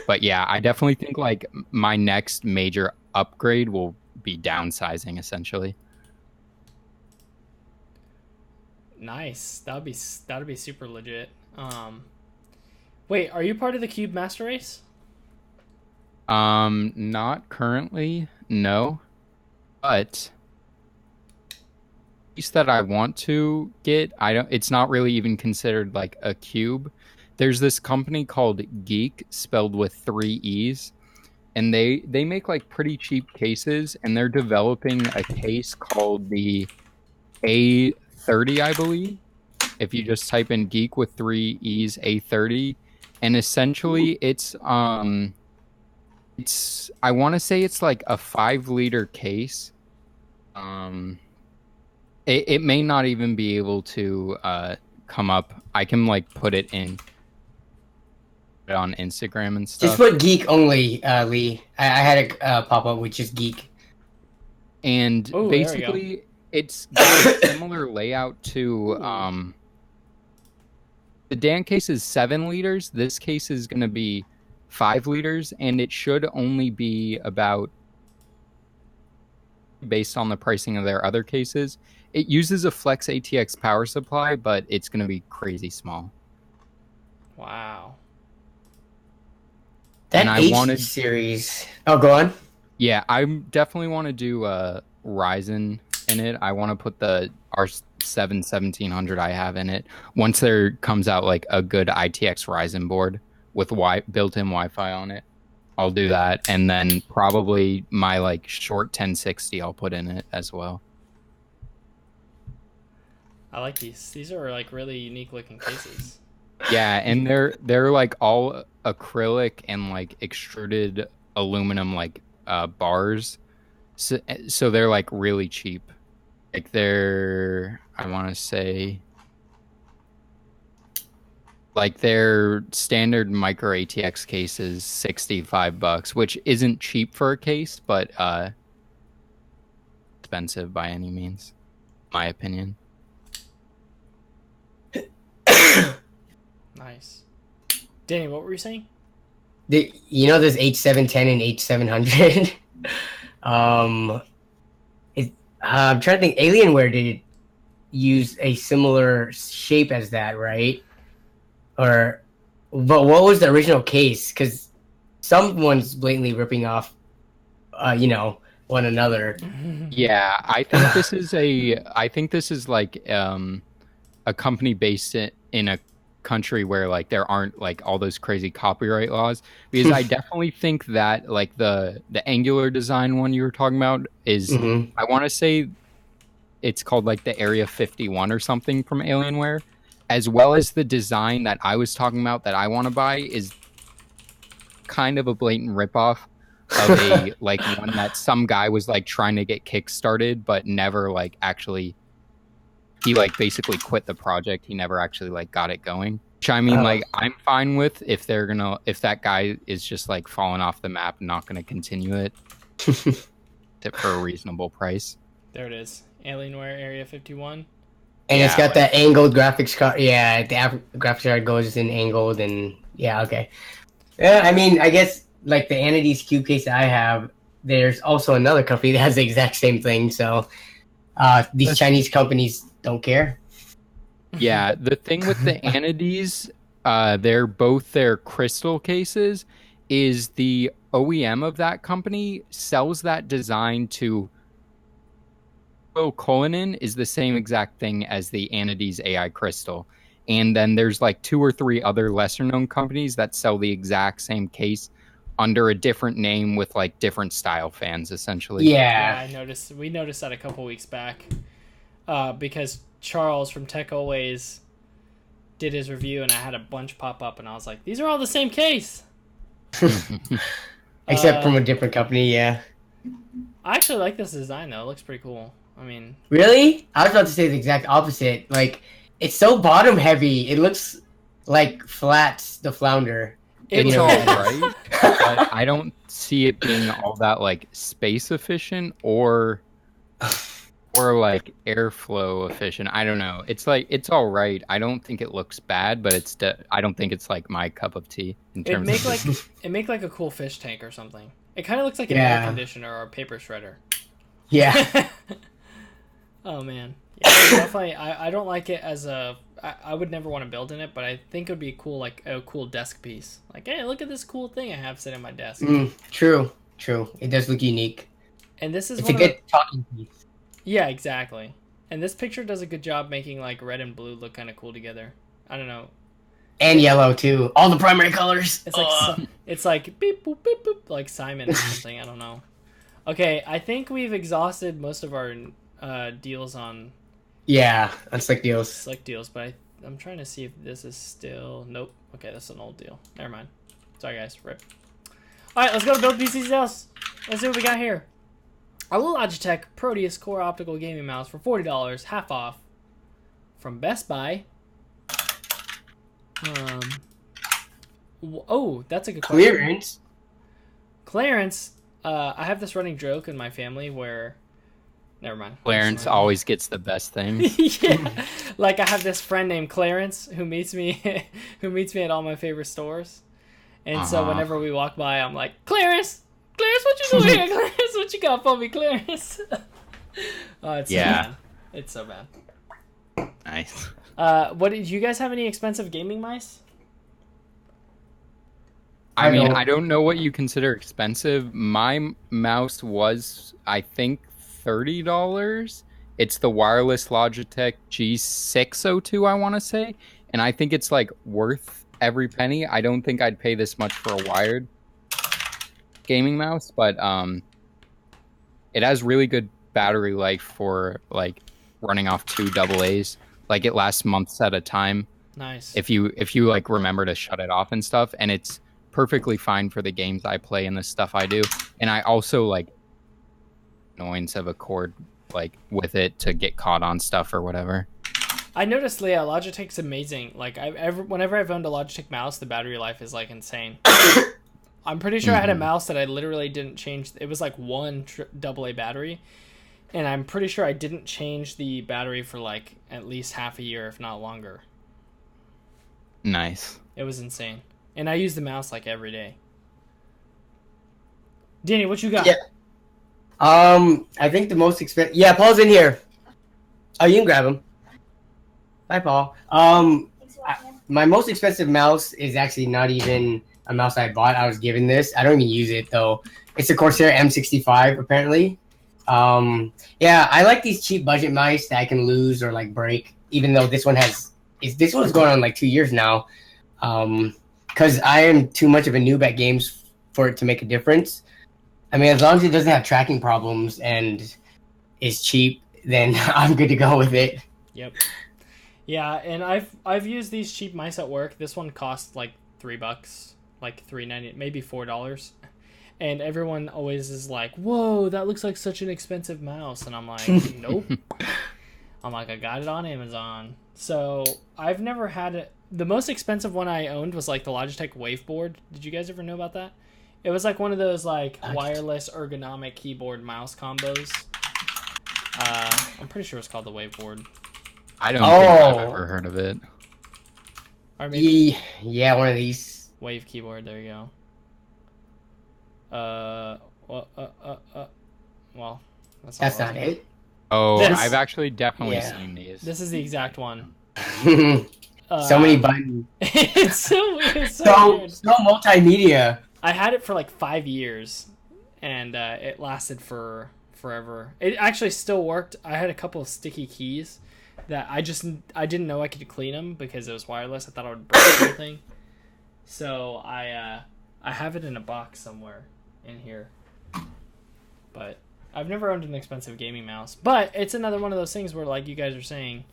But yeah, I definitely think like my next major upgrade will be downsizing essentially. Nice. That'd be super legit. Wait, are you part of the Cube Master Race? Not currently, no. But piece that I want to get, it's not really even considered like a cube. There's this company called Geek, spelled with 3 E's, and they make like pretty cheap cases, and they're developing a case called the A30, I believe. If you just type in Geek with 3 E's A30, and essentially it's I want to say it's like a 5-liter case. It may not even be able to come up. I can like put it on Instagram and stuff. Just put geek only, Lee. I had a pop up with just geek. And basically, it's got a similar layout to the Dan case is 7 liters. This case is going to be 5 liters, and it should only be about, based on the pricing of their other cases, it uses a Flex ATX power supply, but it's going to be crazy small. Wow. That series. Oh, go on. Yeah, I definitely want to do Ryzen in it. I want to put the R7 1700 I have in it. Once there comes out like a good ITX Ryzen board with built-in Wi-Fi on it, I'll do that. And then probably my like short 1060 I'll put in it as well. I like these. These are like really unique looking cases. Yeah, and they're like all acrylic and like extruded aluminum like bars. So they're like really cheap. Like I want to say Like their standard micro ATX case is $65, which isn't cheap for a case, but expensive by any means, my opinion. Nice. Danny, what were you saying? There's H710 and H700. I'm trying to think. Alienware did use a similar shape as that, right? But what was the original case? Because someone's blatantly ripping off, one another. Yeah, I think this is like a company based in a country where like there aren't like all those crazy copyright laws, because I definitely think that like the angular design one you were talking about is I want to say it's called like the Area 51 or something from Alienware, as well as the design that I was talking about that I want to buy is kind of a blatant ripoff of a like one that some guy was like trying to get kickstarted but never like actually, he like basically quit the project. He never actually like got it going. Which I mean, like I'm fine with if that guy is just like falling off the map and not gonna continue it for a reasonable price. There it is. Alienware Area 51. And it's got that angled graphics card. Yeah, the graphics card goes in angled, and yeah, okay. Yeah, I mean, I guess like the Anity's cube case that I have, there's also another company that has the exact same thing. So these Chinese companies don't care. Yeah, the thing with the Anities, their crystal cases, is the OEM of that company sells that design to Cullinan is the same exact thing as the Anity's AI crystal. And then there's like 2 or 3 other lesser known companies that sell the exact same case under a different name with like different style fans, essentially. Yeah, we noticed that a couple weeks back because Charles from Tech Always did his review, and I had a bunch pop up, and I was like, these are all the same case. Except from a different company, yeah. I actually like this design, though. It looks pretty cool. I mean... Really? I was about to say the exact opposite. Like, it's so bottom heavy. It looks like Flats the Flounder. It's all right, but I don't see it being all that like space efficient or like airflow efficient. I don't know. It's like it's all right. I don't think it looks bad, but I don't think it's like my cup of tea in terms of it make like a cool fish tank or something. It kind of looks like an air conditioner or a paper shredder. Yeah. Oh man. Yeah, definitely. I don't like it as a. I would never want to build in it, but I think it would be cool, like a cool desk piece. Like, hey, look at this cool thing I have sitting on my desk. True. It does look unique. And this is it's a good talking piece. Yeah, exactly. And this picture does a good job making like red and blue look kind of cool together. I don't know. And yellow too. All the primary colors. It's like beep boop beep boop like Simon or something. I don't know. Okay, I think we've exhausted most of our deals on. Yeah, on Slick Deals. Slick Deals, but I'm trying to see if this is still... Nope. Okay, that's an old deal. Never mind. Sorry, guys. Rip. Alright, let's go to Build PC Sales. Let's see what we got here. A Logitech Proteus Core Optical Gaming Mouse for $40, half off, from Best Buy. Oh, that's a good question. Clearance. I have this running joke in my family where... Never mind. Clarence always gets the best thing. Yeah, like I have this friend named Clarence who meets me at all my favorite stores, and so whenever we walk by, I'm like, Clarence, what you doing here? Clarence, what you got for me, Clarence? Oh, it's so bad. It's so bad. Nice. What did you guys have any expensive gaming mice? I mean, I don't know what you consider expensive. My mouse was, I think, $30. It's the wireless Logitech G602, I want to say, and I think it's like worth every penny. I don't think I'd pay this much for a wired gaming mouse, but it has really good battery life for like running off 2 AA's. Like it lasts months at a time. Nice. If you like remember to shut it off and stuff, and it's perfectly fine for the games I play and the stuff I do. And I also like annoyance of a cord like with it to get caught on stuff or whatever. I noticed, Leah, Logitech's amazing. Like, whenever I've owned a Logitech mouse, the battery life is like insane. I'm pretty sure I had a mouse that I literally didn't change. It was like one AA battery, and I'm pretty sure I didn't change the battery for like at least half a year, if not longer. Nice. It was insane, and I use the mouse like every day. Danny, what you got? Yeah. I think the most expensive. Yeah, Paul's in here. Oh, you can grab him. Bye, Paul. My most expensive mouse is actually not even a mouse I bought. I was given this. I don't even use it though. It's a Corsair M65 apparently. Yeah, I like these cheap budget mice that I can lose or like break. Even though this one's going on like 2 years now. Because I am too much of a noob at games for it to make a difference. I mean, as long as it doesn't have tracking problems and is cheap, then I'm good to go with it. Yep. Yeah, and I've used these cheap mice at work. This one cost like $3, like $3.90, maybe $4. And everyone always is like, "Whoa, that looks like such an expensive mouse." And I'm like, "Nope." I'm like, "I got it on Amazon." So I've never had it. The most expensive one I owned was like the Logitech Waveboard. Did you guys ever know about that? It was like one of those like wireless ergonomic keyboard mouse combos. I'm pretty sure it's called the Waveboard. I don't think I've ever heard of it. Or maybe yeah, one of these. Wave keyboard. There you go. Well, that's not it. Oh, I've actually definitely seen these. This is the exact one. So many buttons. It's so weird. It's so weird. So multimedia. I had it for like 5 years, and it lasted for forever. It actually still worked. I had a couple of sticky keys that I didn't know I could clean them because it was wireless. I thought I would break everything. So I have it in a box somewhere in here. But I've never owned an expensive gaming mouse. But it's another one of those things where, like you guys are saying,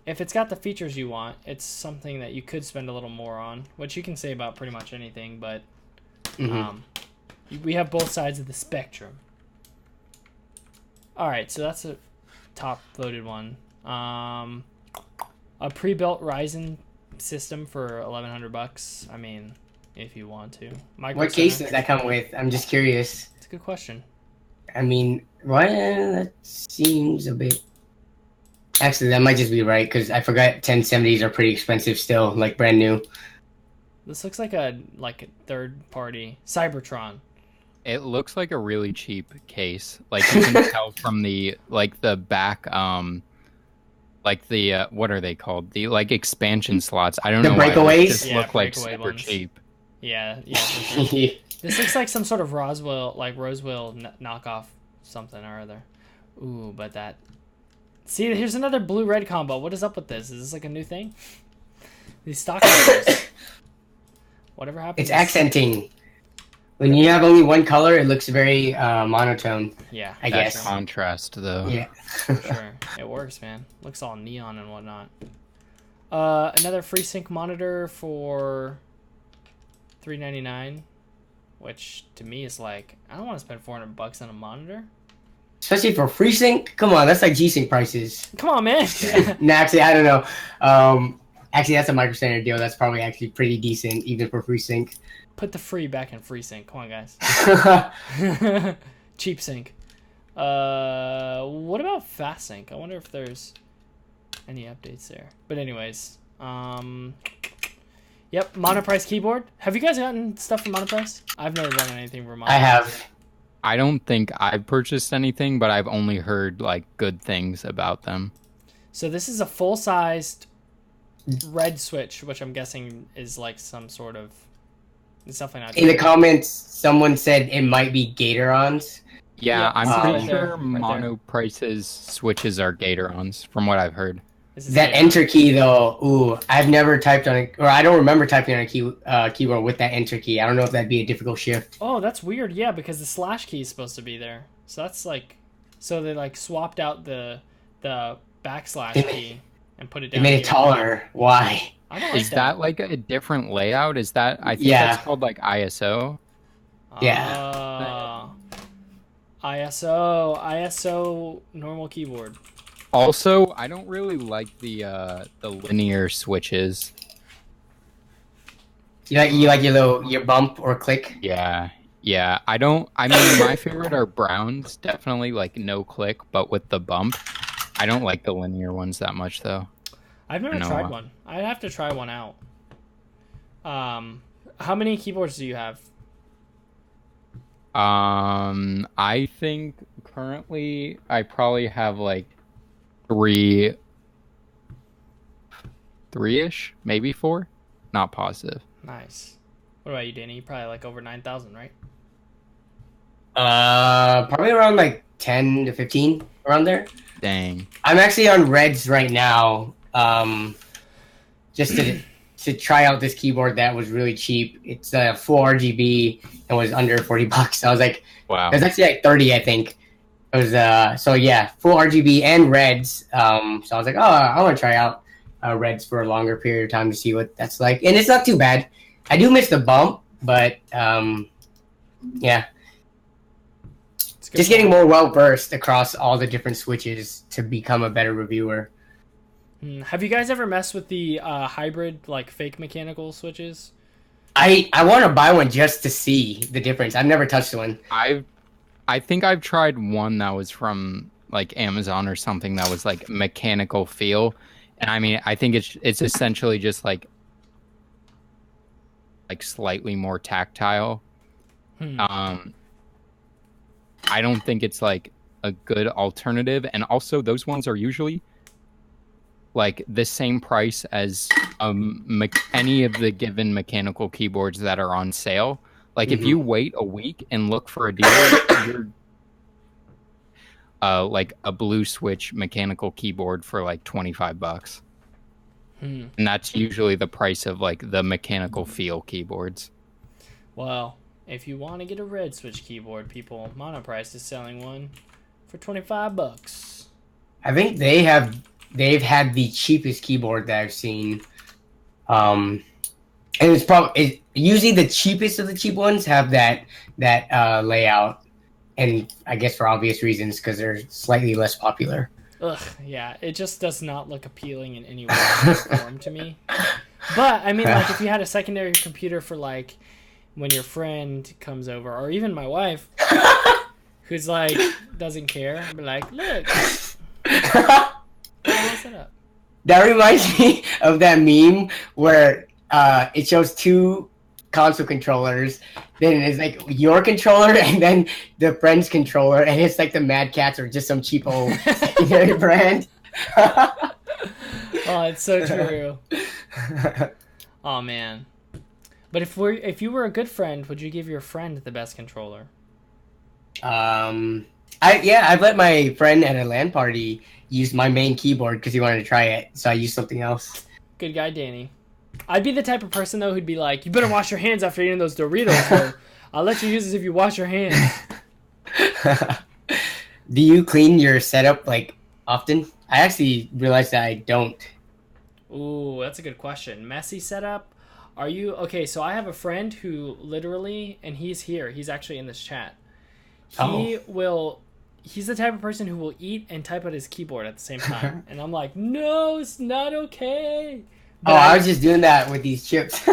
if it's got the features you want, it's something that you could spend a little more on, which you can say about pretty much anything, but we have both sides of the spectrum. All right, so that's a top voted one. A pre-built Ryzen system for $1,100. I mean, if you want to. What case does that come with? I'm just curious. It's a good question. I mean, that seems a bit. Actually, that might just be right because I forgot 1070s are pretty expensive still, like brand new. This looks like a third party Cybertron. It looks like a really cheap case. Like you can tell from the back like the what are they called? The like expansion slots. I don't know. Breakaways? Why they just look like breakaway super ones. cheap. Yeah. Sure. This looks like some sort of Roswell knockoff something or other. Ooh, but that. See, here's another blue-red combo. What is up with this? Is this like a new thing? These stock colors. Whatever happens. It's accenting. When you have only one color, it looks very monotone. Yeah, I guess. Contrast, though. Yeah. Sure, it works, man. Looks all neon and whatnot. Another FreeSync monitor for $399, which to me is like, I don't want to spend $400 on a monitor. Especially for FreeSync? Come on, that's like G-Sync prices. Come on, man. No, actually, I don't know. Actually, that's a Micro Standard deal. That's probably actually pretty decent, even for FreeSync. Put the free back in FreeSync. Come on, guys. Cheap sync. What about Fast Sync? I wonder if there's any updates there. But anyways, yep, Monoprice keyboard. Have you guys gotten stuff from Monoprice? I've never gotten anything from Monoprice. I have. I don't think I've purchased anything, but I've only heard like good things about them. So this is a full-sized red switch, which I'm guessing is like some sort of. It's definitely not. In the comments, someone said it might be Gatorons. Yeah, I'm pretty sure right Monoprice's switches are Gatorons, from what I've heard. That enter key, though, ooh, I've never typed on it, or I don't remember typing on a keyboard with that enter key. I don't know if that'd be a difficult shift. Oh, that's weird. Yeah, because the slash key is supposed to be there. So that's like, so they like swapped out the backslash key and put it down. They made it taller. Why? I don't like Is that like a different layout? Is that, I think that's called like ISO? Yeah. ISO normal keyboard. Also, I don't really like the linear switches. You like your bump or click? Yeah. Yeah. I don't I mean my favorite are browns, definitely like no click, but with the bump. I don't like the linear ones that much though. I've never tried one. I'd have to try one out. How many keyboards do you have? I think currently I probably have like three-ish, maybe four. Not positive. Nice. What about you, Danny? You probably like over 9,000, right? Probably around like 10 to 15, around there. Dang. I'm actually on Reds right now. Just to try out this keyboard that was really cheap. It's full RGB and was under $40. I was like, wow. It was actually like 30, I think. It was so yeah, full RGB and Reds. So I was like, oh, I want to try out Reds for a longer period of time to see what that's like, and it's not too bad. I do miss the bump, but yeah. Just getting more well versed across all the different switches to become a better reviewer. Have you guys ever messed with the hybrid, like fake mechanical switches? I want to buy one just to see the difference. I've never touched one. I think I've tried one that was from like Amazon or something that was like mechanical feel, and I mean I think it's essentially just like slightly more tactile. I don't think it's like a good alternative, and also those ones are usually like the same price as any of the given mechanical keyboards that are on sale. Like if you wait a week and look for a deal, you're like a blue switch mechanical keyboard for like $25. And that's usually the price of like the mechanical feel keyboards. Well, if you want to get a red switch keyboard, people, Monoprice is selling one for $25. I think they've had the cheapest keyboard that I've seen. And it's probably usually the cheapest of the cheap ones have that layout, and I guess for obvious reasons because they're slightly less popular. Ugh, yeah, it just does not look appealing in any way, shape, or form to me. But I mean, like if you had a secondary computer for like when your friend comes over, or even my wife, who's like doesn't care, I'd be like, look, what's it up? That reminds me of that meme where it shows two console controllers, then it's like your controller and then the friend's controller, and it's like the Mad Cats or just some cheapo secondary brand. Oh, it's so true. Oh man. But if you were a good friend, would you give your friend the best controller? I've let my friend at a LAN party use my main keyboard because he wanted to try it, so I used something else. Good guy, Danny. I'd be the type of person though who'd be like, "You better wash your hands after eating those Doritos, so I'll let you use this if you wash your hands." Do you clean your setup like often? I actually realized that I don't. Ooh, that's a good question. Messy setup? Are you okay? So I have a friend who literally, and he's here. He's actually in this chat. He's the type of person who will eat and type at his keyboard at the same time, and I'm like, no, it's not okay. But I was just doing that with these chips.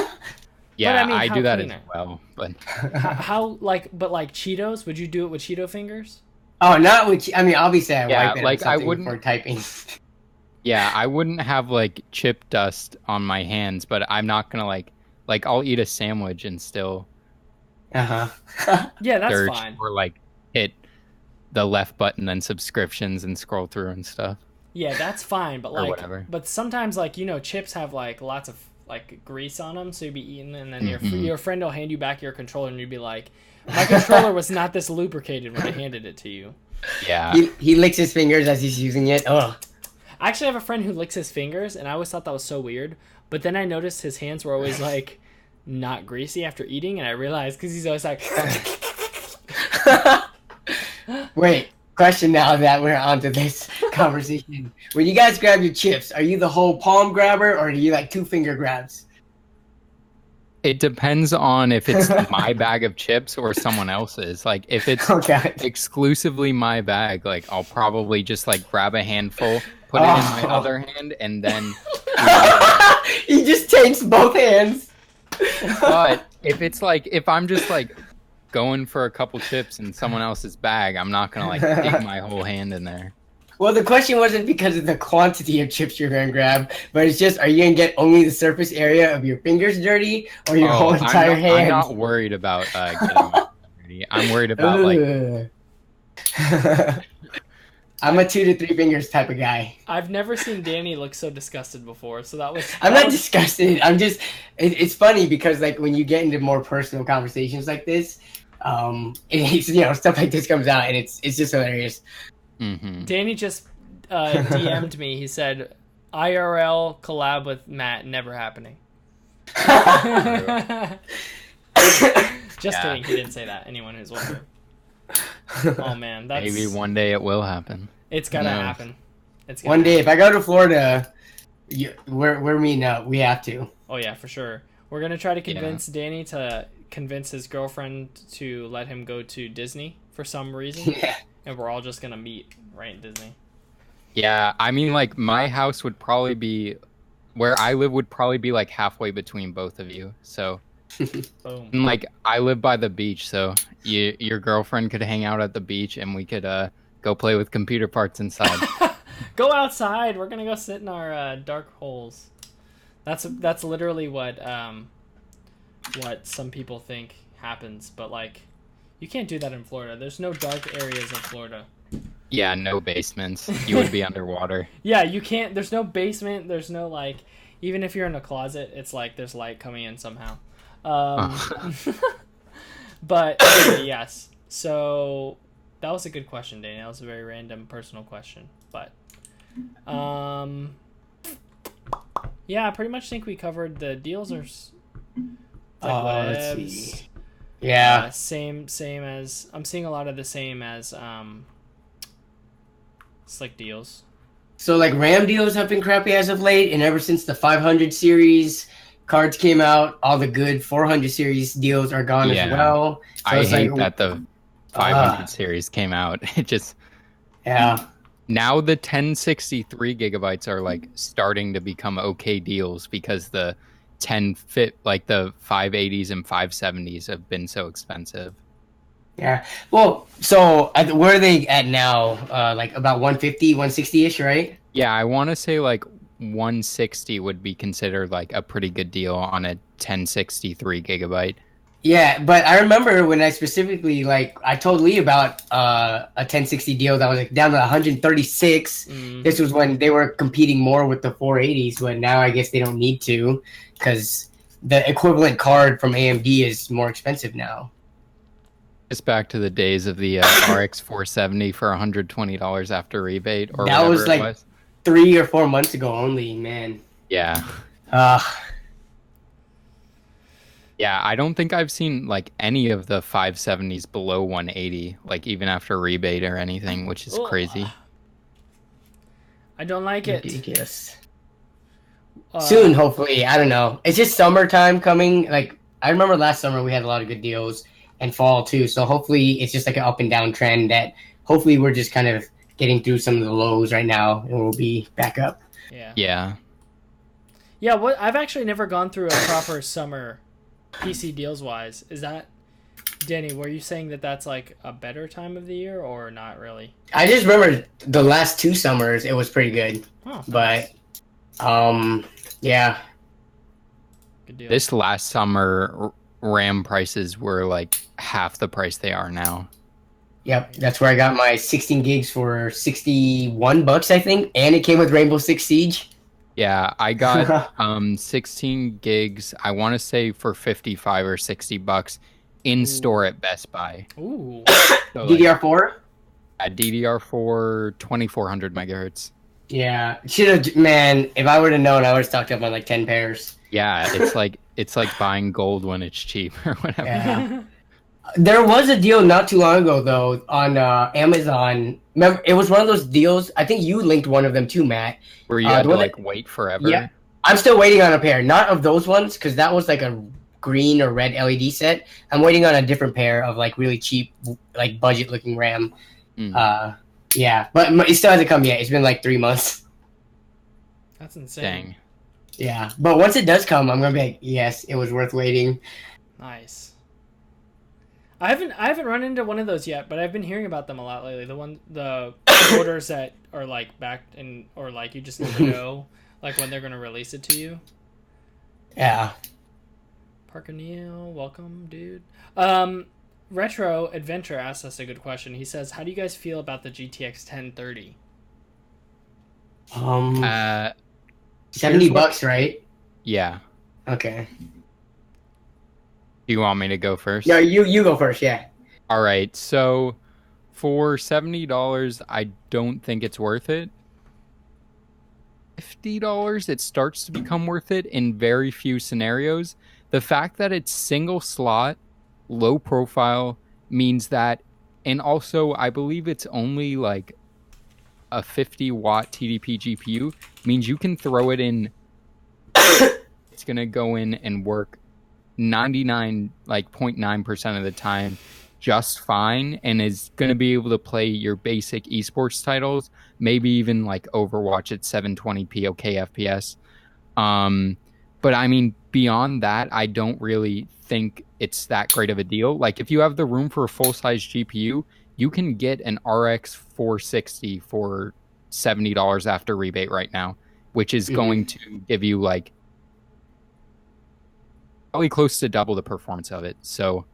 Yeah, I do that as well. But how but like Cheetos? Would you do it with Cheeto fingers? Oh, not with. I mean, obviously, I wipe it like I wouldn't for typing. Yeah, I wouldn't have like chip dust on my hands, but I'm not gonna like I'll eat a sandwich and still. Yeah, that's fine. Or like hit the left button, then subscriptions and scroll through and stuff. Yeah, that's fine, but like, whatever. But sometimes like chips have like lots of like grease on them, so you'd be eating, and then your friend will hand you back your controller, and you'd be like, my controller was not this lubricated when I handed it to you. Yeah. He licks his fingers as he's using it. Ugh. I actually have a friend who licks his fingers, and I always thought that was so weird. But then I noticed his hands were always like not greasy after eating, and I realized because he's always like. Wait, question now that we're onto this conversation. When you guys grab your chips, are you the whole palm grabber or do you like 2 finger grabs? It depends on if it's my bag of chips or someone else's. Like, if it's exclusively my bag, like, I'll probably just, like, grab a handful, put it in my other hand, and then... He just takes both hands. But if it's, like, if I'm just, like, going for a couple chips in someone else's bag, I'm not gonna, like, dig my whole hand in there. Well, the question wasn't because of the quantity of chips you're going to grab, but it's just, are you going to get only the surface area of your fingers dirty or your whole entire hand? I'm not worried about getting my dirty. I'm worried about, like... I'm a 2 to 3 fingers type of guy. I've never seen Danny look so disgusted before, so that was... I'm not disgusted. I'm just... It's funny because, like, when you get into more personal conversations like this, it's, you know, stuff like this comes out, and it's just hilarious. Mm-hmm. Danny just DM'd me. He said, IRL collab with Matt, never happening. Just kidding. He didn't say that. Anyone who's wondering. Oh, man. That's... Maybe one day it will happen. It's got to happen. One day, if I go to Florida, we're meeting up. We have to. Oh, yeah, for sure. We're going to try to convince Danny to convince his girlfriend to let him go to Disney for some reason. Yeah. And we're all just going to meet right in Disney. Yeah, I mean, like, my house would probably be... Where I live would probably be, like, halfway between both of you, so... Boom. And, like, I live by the beach, so your girlfriend could hang out at the beach, and we could go play with computer parts inside. Go outside! We're going to go sit in our dark holes. That's literally what some people think happens, but, like... You can't do that in Florida. There's no dark areas in Florida. Yeah, no basements. You would be underwater. Yeah, you can't. There's no basement. There's no, like... Even if you're in a closet, it's like there's light coming in somehow. But, anyway, yes. So, that was a good question, Danny. That was a very random, personal question. But, yeah, I pretty much think we covered the deals. Or Let's see. Yeah. Same as... I'm seeing a lot of the same as Slick deals. So, like, RAM deals have been crappy as of late, and ever since the 500 series cards came out, all the good 400 series deals are gone as well. So I hate that the 500 series came out. It just... Yeah. Now the 1063 gigabytes are, like, starting to become okay deals because the... like the 580s and 570s have been so expensive. Yeah. Well, so where are they at now? Like about 150, 160-ish, right? Yeah, I want to say like 160 would be considered like a pretty good deal on a 1063 gigabyte. Yeah, but I remember when I specifically, like, I told Lee about a 1060 deal that was like down to 136. This was when they were competing more with the 480s, but now I guess they don't need to because the equivalent card from AMD is more expensive now. It's back to the days of the RX 470 for $120 after rebate, or that was like 3 or 4 months ago only, man. Yeah. Yeah, I don't think I've seen like any of the 570s below 180, like even after rebate or anything, which is crazy. I don't like it. Ridiculous. Soon, hopefully. I don't know. It's just summertime coming. Like, I remember last summer we had a lot of good deals, and fall too. So hopefully it's just like an up and down trend that hopefully we're just kind of getting through some of the lows right now, and we'll be back up. Yeah. What I've actually never gone through a proper summer PC deals wise. Is that, Danny, were you saying that that's like a better time of the year or not really? I just remember the last 2 summers it was pretty good. But yeah. Good deal. This last summer RAM prices were like half the price they are now. Yep, that's where I got my 16 gigs for $61, I think, and it came with Rainbow Six Siege. Yeah, I got 16 gigs, I want to say for $55 or $60 in store at Best Buy. Ooh. So DDR4? At DDR4 2400 megahertz. Yeah, should have, man, if I would have known, I would have stocked up on like 10 pairs. Yeah, it's like buying gold when it's cheap or whatever. Yeah. There was a deal not too long ago, though, on Amazon. Remember, it was one of those deals. I think you linked one of them too, Matt. Where you had to, like, wait forever? Yeah. I'm still waiting on a pair. Not of those ones, because that was, like, a green or red LED set. I'm waiting on a different pair of like really cheap, like budget looking RAM. Yeah, but it still hasn't come yet. It's been like 3 months. That's insane. Dang. Yeah, but once it does come, I'm gonna be like, yes, it was worth waiting. Nice. I haven't run into one of those yet, but I've been hearing about them a lot lately. The orders that are like backed and or like you just never know like when they're gonna release it to you. Yeah. Parker Neal, welcome, dude. Retro Adventure asked us a good question. He says, "How do you guys feel about the GTX 1030?" $70, right? Yeah. Okay. Do you want me to go first? No, you go first. Yeah. All right. So for $70, I don't think it's worth it. $50, it starts to become worth it in very few scenarios. The fact that it's single slot, low profile means that, and also I believe it's only like a 50-watt TDP GPU, means you can throw it in. It's going to go in and work 0.9% of the time just fine, and is going to be able to play your basic esports titles, maybe even like Overwatch at 720p okay FPS. But I mean, beyond that, I don't really think it's that great of a deal. Like, if you have the room for a full-size GPU, you can get an RX 460 for $70 after rebate right now, which is going to give you like probably close to double the performance of it. So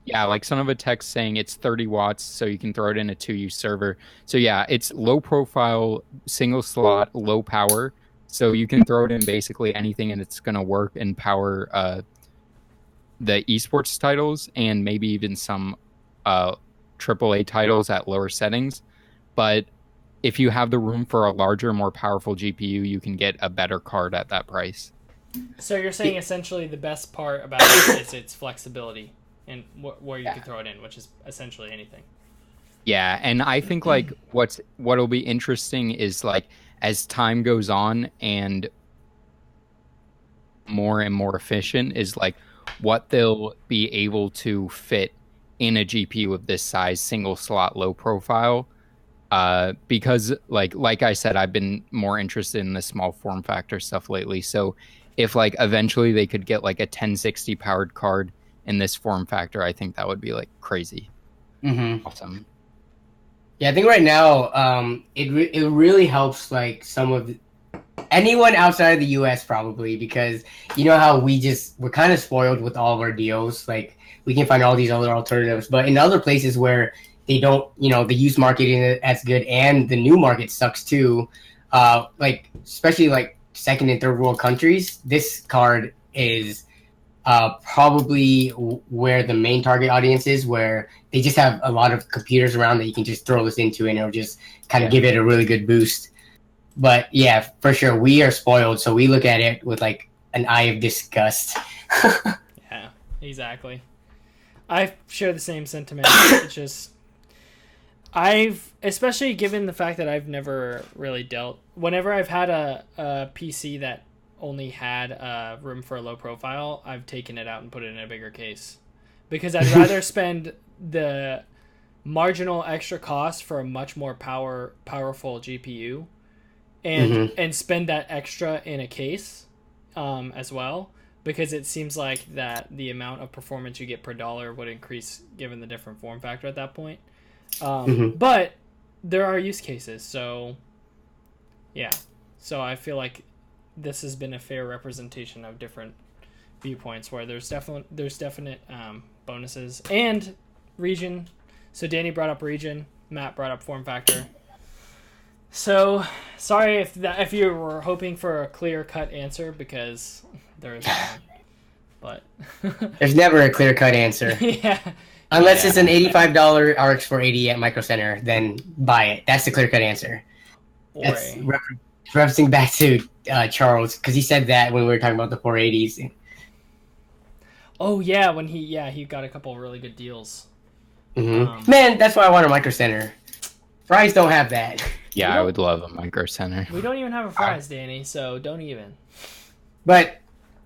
yeah, like son of a text saying it's 30 watts, so you can throw it in a 2U server. So yeah, it's low profile, single slot, low power. So you can throw it in basically anything and it's going to work and power the esports titles and maybe even some AAA titles at lower settings. But if you have the room for a larger, more powerful GPU, you can get a better card at that price. So you're saying essentially the best part about it is its flexibility and where you can throw it in, which is essentially anything. Yeah, and I think like what'll be interesting is like as time goes on and more efficient is like what they'll be able to fit in a GPU of this size, single slot, low profile. Because like I said, I've been more interested in the small form factor stuff lately. So if like eventually they could get like a 1060 powered card in this form factor, I think that would be like crazy. Awesome. Yeah, I think right now it really helps like anyone outside of the US probably, because you know how we're kind of spoiled with all of our deals. Like we can find all these other alternatives, but in other places where they don't, the used market isn't as good and the new market sucks too. Like especially like second and third world countries, this card is probably where the main target audience is, where they just have a lot of computers around that you can just throw this into and it'll just kind of give it a really good boost. But yeah, for sure, we are spoiled, so we look at it with like an eye of disgust. Yeah, exactly. I share the same sentiment. It's just especially given the fact that I've never really whenever I've had a PC that only had room for a low profile, I've taken it out and put it in a bigger case, because I'd rather spend the marginal extra cost for a much more powerful GPU and spend that extra in a case as well, because it seems like that the amount of performance you get per dollar would increase given the different form factor at that point. But there are use cases, so yeah. So I feel like this has been a fair representation of different viewpoints, where there's definite bonuses and region. So Danny brought up region, Matt brought up form factor. So sorry if you were hoping for a clear-cut answer, because there is none. But there's never a clear-cut answer. Yeah. Unless it's an $85 RX 480 at Micro Center, then buy it. That's the clear-cut answer. That's referencing back to Charles, because he said that when we were talking about the 480s. Oh yeah, when he got a couple of really good deals. Man, that's why I want a Micro Center. Fries don't have that. Yeah, I would love a Micro Center. We don't even have a Fries, Danny, so don't even. But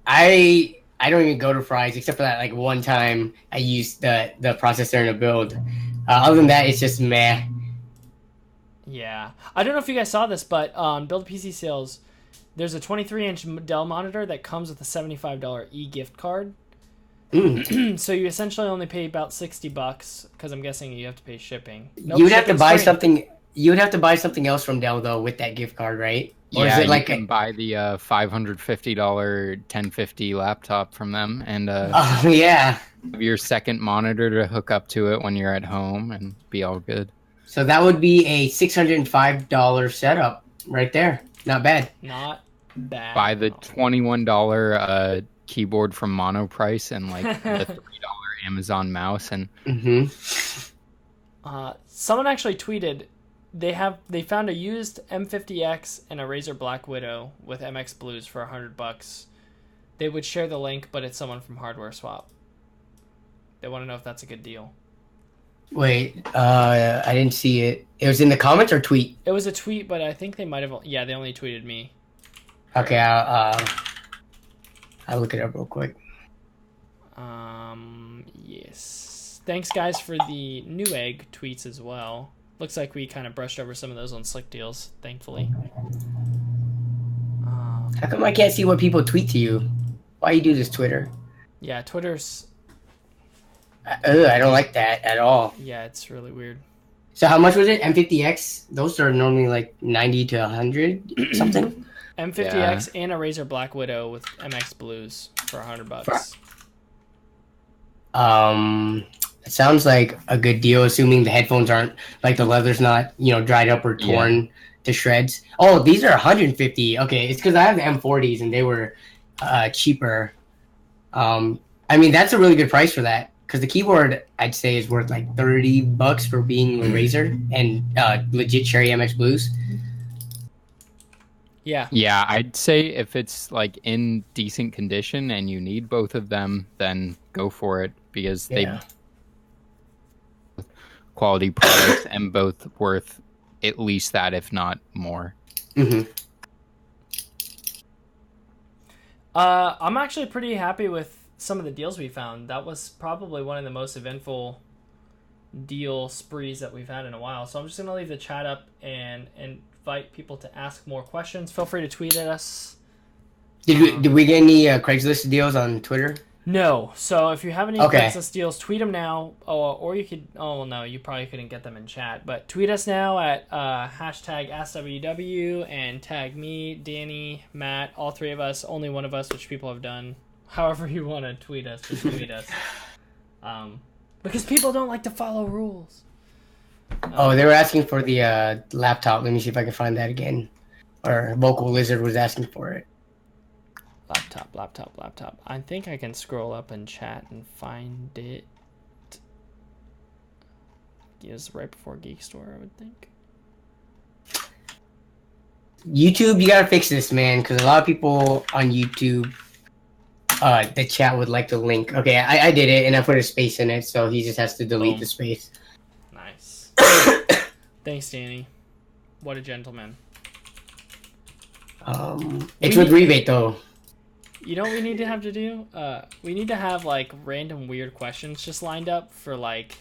I don't even go to Fry's except for that like one time I used the processor in a build. Other than that, it's just meh. Yeah, I don't know if you guys saw this, but on Build PC sales, there's a 23-inch Dell monitor that comes with a $75 e-gift card. So you essentially only pay about $60 because I'm guessing you have to pay shipping. Nope, you would have to buy something. You would have to buy something else from Dell though with that gift card, right? Or yeah, is it like you can buy the $550 1050 laptop from them, and yeah, have your second monitor to hook up to it when you're at home, and be all good. So that would be a $605 setup right there. Not bad. Not bad. Buy the $21 keyboard from Monoprice and like the $3 Amazon mouse, and someone actually tweeted they found a used M50X and a Razer Black Widow with MX Blues for $100. They would share the link, but it's someone from Hardware Swap. They want to know if that's a good deal. Wait, I didn't see it. It was in the comments or tweet? It was a tweet, but I think they might have. Yeah, they only tweeted me. Okay, I'll look it up real quick. Yes. Thanks, guys, for the Newegg tweets as well. Looks like we kind of brushed over some of those on Slick Deals, thankfully. How come I can't see what people tweet to you? Why you do this, Twitter? Yeah, Twitter's... I don't like that at all. Yeah, it's really weird. So how much was it? M50X? Those are normally like 90 to 100 something. M50X and a Razer Black Widow with MX Blues for $100. It sounds like a good deal, assuming the headphones aren't like the leather's not, dried up or torn to shreds. Oh, these are 150. Okay, it's because I have the M40s and they were cheaper. I mean, that's a really good price for that because the keyboard I'd say is worth like $30 for being a Razer and legit Cherry MX Blues. Yeah. Yeah, I'd say if it's like in decent condition and you need both of them, then go for it because they quality products and both worth at least that, if not more. I'm actually pretty happy with some of the deals we found. That was probably one of the most eventful deal sprees that we've had in a while. So I'm just gonna leave the chat up and invite people to ask more questions. Feel free to tweet at us. Did we get any Craigslist deals on Twitter? No. So if you have any Craigslist deals, tweet them now. Or you could... Oh, no, you probably couldn't get them in chat. But tweet us now at hashtag AskWW and tag me, Danny, Matt, all three of us, only one of us, which people have done. However you want to tweet us, just tweet us. Because people don't like to follow rules. They were asking for the laptop. Let me see if I can find that again. Or Vocal Lizard was asking for it. Laptop. I think I can scroll up in chat and find it. It was right before Geek Store, I would think. YouTube, you gotta fix this, man, because a lot of people on YouTube, the chat would like the link. Okay, I did it, and I put a space in it, so he just has to delete the space. Nice. Thanks, Danny. What a gentleman. It's with rebate, though. You know what we need to have to do? We need to have, like, random weird questions just lined up for, like,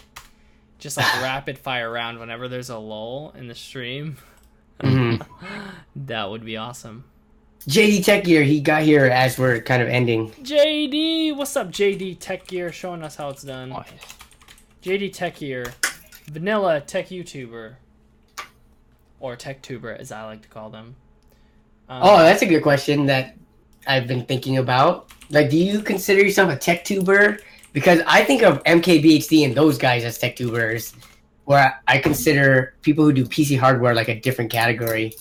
just, like, rapid fire round whenever there's a lull in the stream. That would be awesome. JD Tech Gear, he got here as we're kind of ending. JD! What's up, JD Tech Gear? Showing us how it's done. JD Tech Gear. Vanilla Tech YouTuber. Or Tech Tuber, as I like to call them. That's a good question that I've been thinking about. Like, do you consider yourself a tech tuber? Because I think of MKBHD and those guys as tech tubers, where I consider people who do PC hardware like a different category.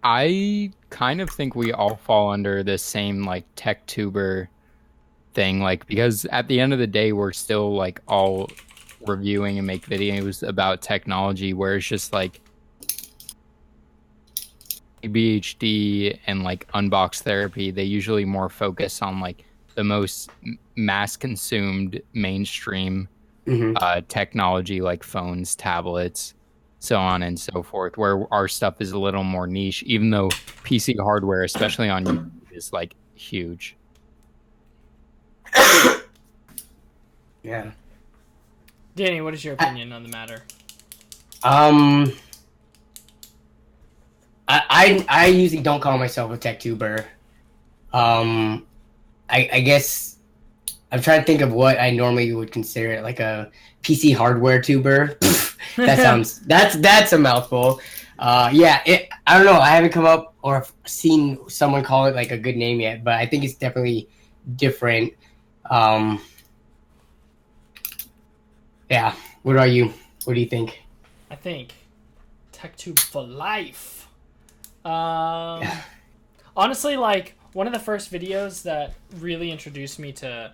I kind of think we all fall under the same like tech tuber thing, like because at the end of the day we're still like all reviewing and make videos about technology, where it's just like BHD and like Unbox Therapy, they usually more focus on like the most mass consumed mainstream technology, like phones, tablets, so on and so forth, where our stuff is a little more niche, even though PC hardware, especially on YouTube, is like huge. Yeah. Danny, what is your opinion on the matter? I usually don't call myself a tech tuber. I guess I'm trying to think of what I normally would consider like a PC hardware tuber. That's a mouthful. I don't know. I haven't come up or seen someone call it like a good name yet, but I think it's definitely different. Yeah. What are you? What do you think? I think TechTube for life. Honestly, like one of the first videos that really introduced me to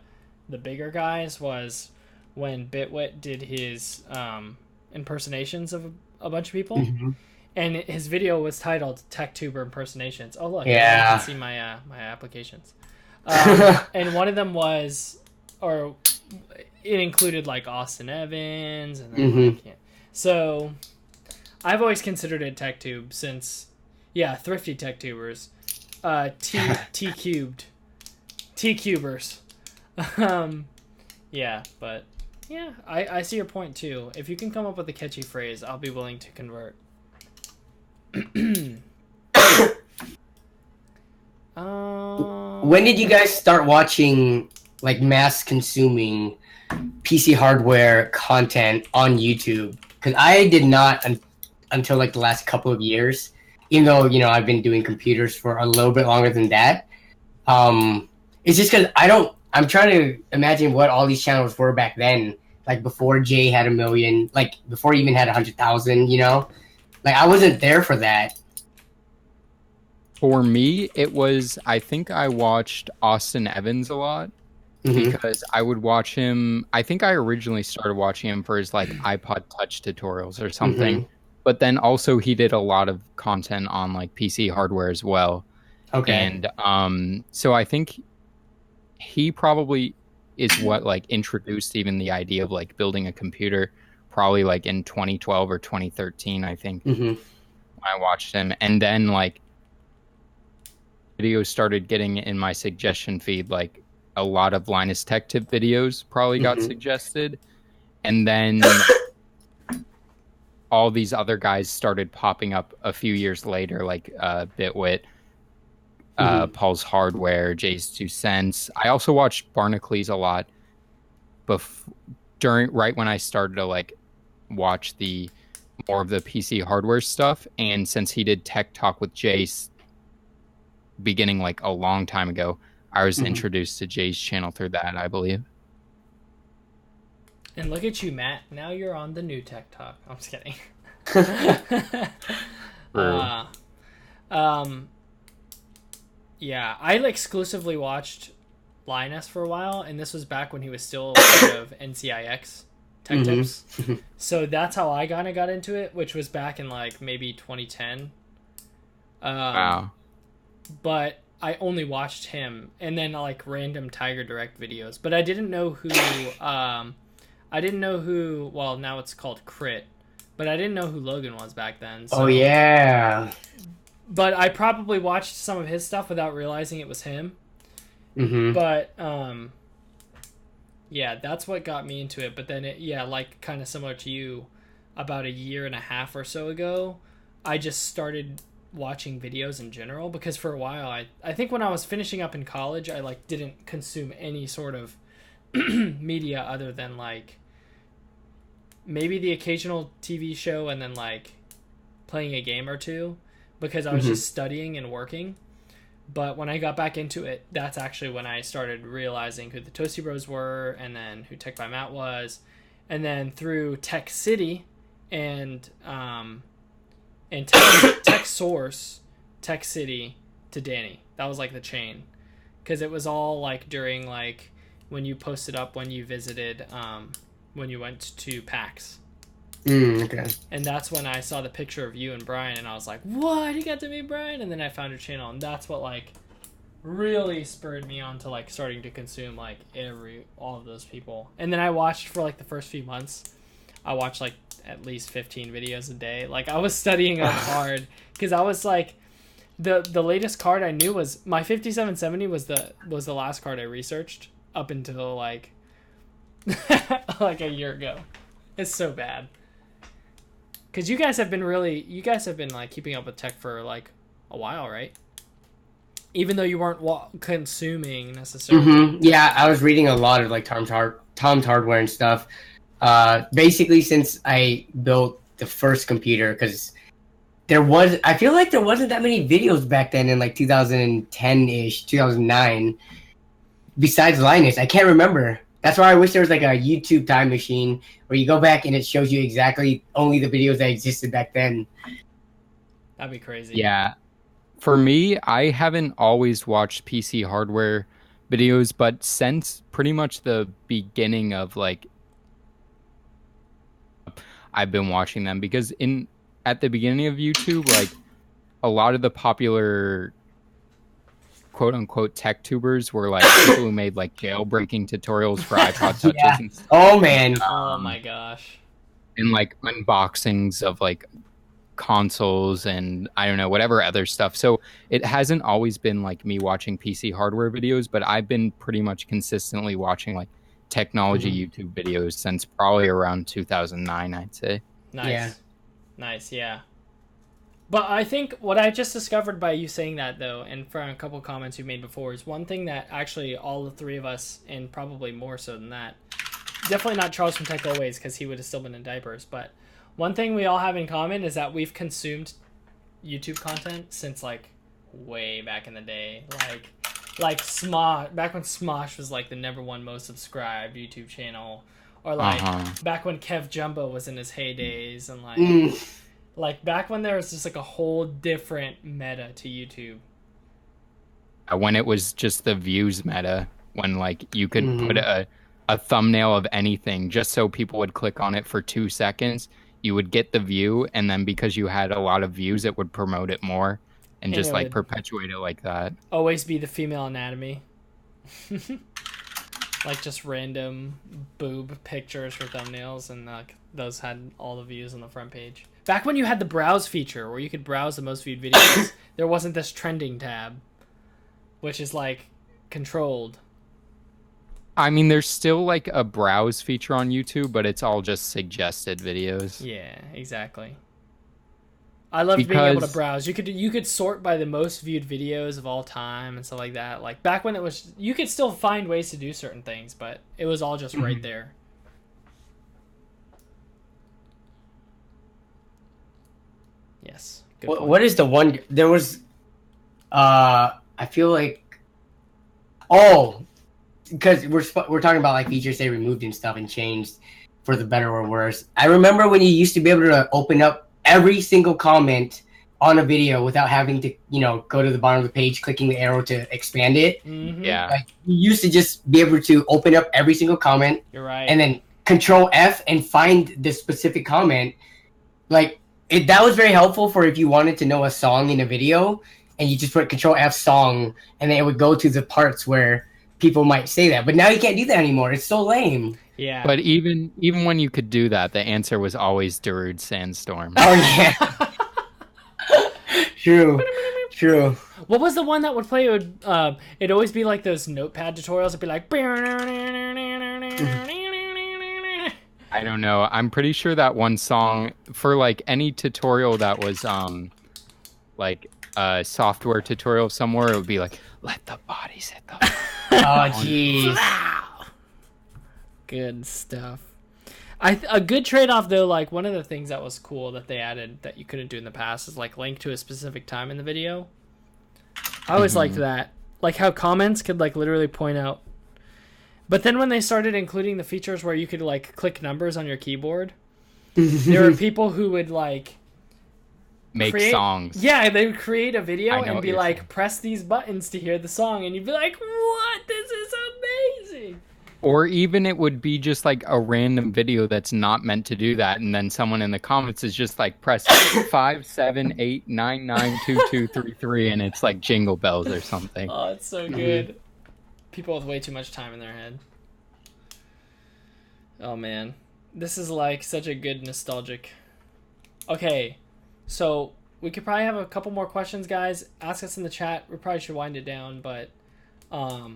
the bigger guys was when Bitwit did his impersonations of a bunch of people, Mm-hmm. and his video was titled "TechTuber Impersonations." Oh look, Yeah. you can see my my applications, and one of them was, or it included like Austin Evans, and then like, yeah. So I've always considered it TechTube since, yeah, thrifty TechTubers, T cubed, T cubers. Yeah, but yeah, I see your point too. If you can come up with a catchy phrase, I'll be willing to convert. When did you guys start watching, like, mass consuming PC hardware content on YouTube? Because I did not until like the last couple of years, even though, you know, I've been doing computers for a little bit longer than that. It's just because I'm trying to imagine what all these channels were back then, like before Jay had 1 million, like before he even had 100,000, you know? Like, I wasn't there for that. For me, it was, I think I watched Austin Evans a lot because I would watch him. I think I originally started watching him for his like iPod Touch tutorials or something. But then also he did a lot of content on like PC hardware as well. Okay. And so I think he probably is what like introduced even the idea of like building a computer, probably like in 2012 or 2013, I think, when I watched him. And then like videos started getting in my suggestion feed, like a lot of Linus Tech Tip videos probably got suggested. And then all these other guys started popping up a few years later, like Bitwit, Paul's Hardware, Jay's 2 Cents. I also watched Barnacles a lot right when I started to like watch the more of the PC hardware stuff. And since he did Tech Talk with Jay beginning like a long time ago, I was introduced to Jay's channel through that, I believe. And look at you, Matt. Now you're on the new Tech Talk. I'm just kidding. Yeah, I exclusively watched Linus for a while, and this was back when he was still part of NCIX Tech Tips. So that's how I kind of got into it, which was back in like maybe 2010. Wow. But I only watched him, and then like random Tiger Direct videos. But I didn't know who. Well, now it's called Crit, but I didn't know who Logan was back then. So. Oh yeah. But I probably watched some of his stuff without realizing it was him. But yeah, that's what got me into it. But then like kind of similar to you, about 1.5 years or so ago, I just started watching videos in general, because for a while I think when I was finishing up in college, I like didn't consume any sort of media other than like maybe the occasional TV show and then like playing a game or two, because I was just studying and working. But when I got back into it, that's actually when I started realizing who the Toasty Bros were, and then who Tech by Matt was, and then through Tech City and Tech Source, Tech City to Danny. That was like the chain, because it was all like during like when you posted up when you visited, when you went to PAX. Okay. And that's when I saw the picture of you and Brian, and I was like, what? You got to meet Brian? And then I found your channel, and that's what like really spurred me on to like starting to consume like all of those people. And then I watched for like the first few months, I watched like at least 15 videos a day. Like I was studying up hard, because I was like, The latest card I knew was my 5770 was the last card I researched up until like like a year ago. It's so bad. Cuz you guys have been like keeping up with tech for like a while, right? Even though you weren't consuming necessarily. Mm-hmm. Yeah, I was reading a lot of like Tom's Hardware and stuff. Basically since I built the first computer, because I feel like there wasn't that many videos back then in like 2010-ish, 2009, besides Linus. I can't remember. That's why I wish there was like a YouTube time machine where you go back and it shows you exactly only the videos that existed back then. That'd be crazy. Yeah. For me, I haven't always watched PC hardware videos, but since pretty much the beginning of like I've been watching them, because at the beginning of YouTube, like a lot of the popular quote unquote tech tubers were like people who made like jailbreaking tutorials for iPod touches Yeah. and stuff. Oh man. Oh my gosh. And like unboxings of like consoles and I don't know, whatever other stuff. So it hasn't always been like me watching PC hardware videos, but I've been pretty much consistently watching like technology YouTube videos since probably around 2009, I'd say. Nice. Yeah. Nice, yeah. But I think what I just discovered by you saying that, though, and from a couple comments you made before, is one thing that actually all the three of us, and probably more so than that, definitely not Charles from Tech Always, because he would have still been in diapers, but one thing we all have in common is that we've consumed YouTube content since, like, way back in the day. Like Smosh, back when Smosh was, like, the #1 most subscribed YouTube channel. Or, like, back when Kev Jumbo was in his heydays, and, like... Like, back when there was just, like, a whole different meta to YouTube. When it was just the views meta, when, like, you could put a thumbnail of anything just so people would click on it for 2 seconds, you would get the view, and then because you had a lot of views, it would promote it more, and just, like, perpetuate it like that. Always be the female anatomy. Like, just random boob pictures for thumbnails, and, like, those had all the views on the front page. Back when you had the browse feature where you could browse the most viewed videos, there wasn't this trending tab, which is like controlled. I mean, there's still like a browse feature on YouTube, but it's all just suggested videos. Yeah, exactly. I loved being able to browse. You could sort by the most viewed videos of all time and stuff like that. Like back when it was, you could still find ways to do certain things, but it was all just right there. Yes. What is the one? There was, I feel like, because we're talking about like features they removed and stuff and changed for the better or worse. I remember when you used to be able to open up every single comment on a video without having to, go to the bottom of the page, clicking the arrow to expand it. Mm-hmm. Yeah. Like you used to just be able to open up every single comment. You're right. And then Control F and find the specific comment. Like that was very helpful for if you wanted to know a song in a video, and you just put Control F song, and then it would go to the parts where people might say that. But now you can't do that anymore. It's so lame. Yeah. But even when you could do that, the answer was always Darude Sandstorm. Oh yeah. True. What was the one that would play? It'd always be like those notepad tutorials. It'd be like. I don't know. I'm pretty sure that one song for like any tutorial that was like a software tutorial somewhere, it would be like, let the bodies hit the Oh jeez. Good stuff. A good trade-off though, like one of the things that was cool that they added that you couldn't do in the past is like link to a specific time in the video. I always liked that. Like how comments could like literally point out. But then when they started including the features where you could like click numbers on your keyboard, there were people who would like make songs. Yeah, they would create a video and be like, saying. Press these buttons to hear the song, and you'd be like, what? This is amazing. Or even it would be just like a random video that's not meant to do that, and then someone in the comments is just like, press 578992233, and it's like Jingle Bells or something. Oh, it's so good. People with way too much time in their head. Oh man, this is like such a good nostalgic. Okay, so we could probably have a couple more questions, guys. Ask us in the chat. We probably should wind it down, but I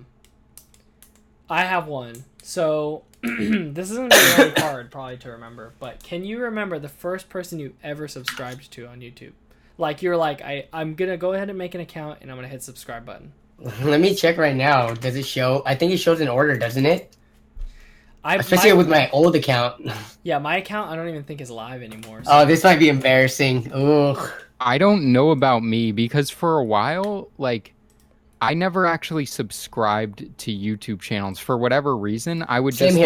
have one. So this isn't very hard probably to remember, but can you remember the first person you ever subscribed to on YouTube? Like you're like, I'm gonna go ahead and make an account and I'm gonna hit subscribe button. Let me check right now. Does it show? I think it shows in order, doesn't it? Especially with my old account. Yeah, my account I don't even think is live anymore. So. Oh, this might be embarrassing. Ugh. I don't know about me because for a while, like, I never actually subscribed to YouTube channels for whatever reason. I would just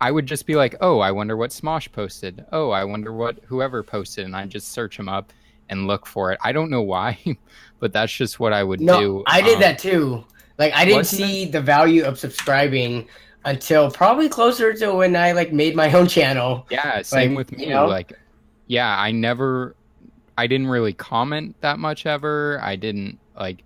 I would just be like, oh, I wonder what Smosh posted. Oh, I wonder what whoever posted, and I just search them up and look for it. I don't know why, but that's just what I would do. I did that too. Like I didn't see the value of subscribing until probably closer to when I like made my own channel. Yeah, same with me. You know? Like, yeah, I didn't really comment that much ever. I didn't like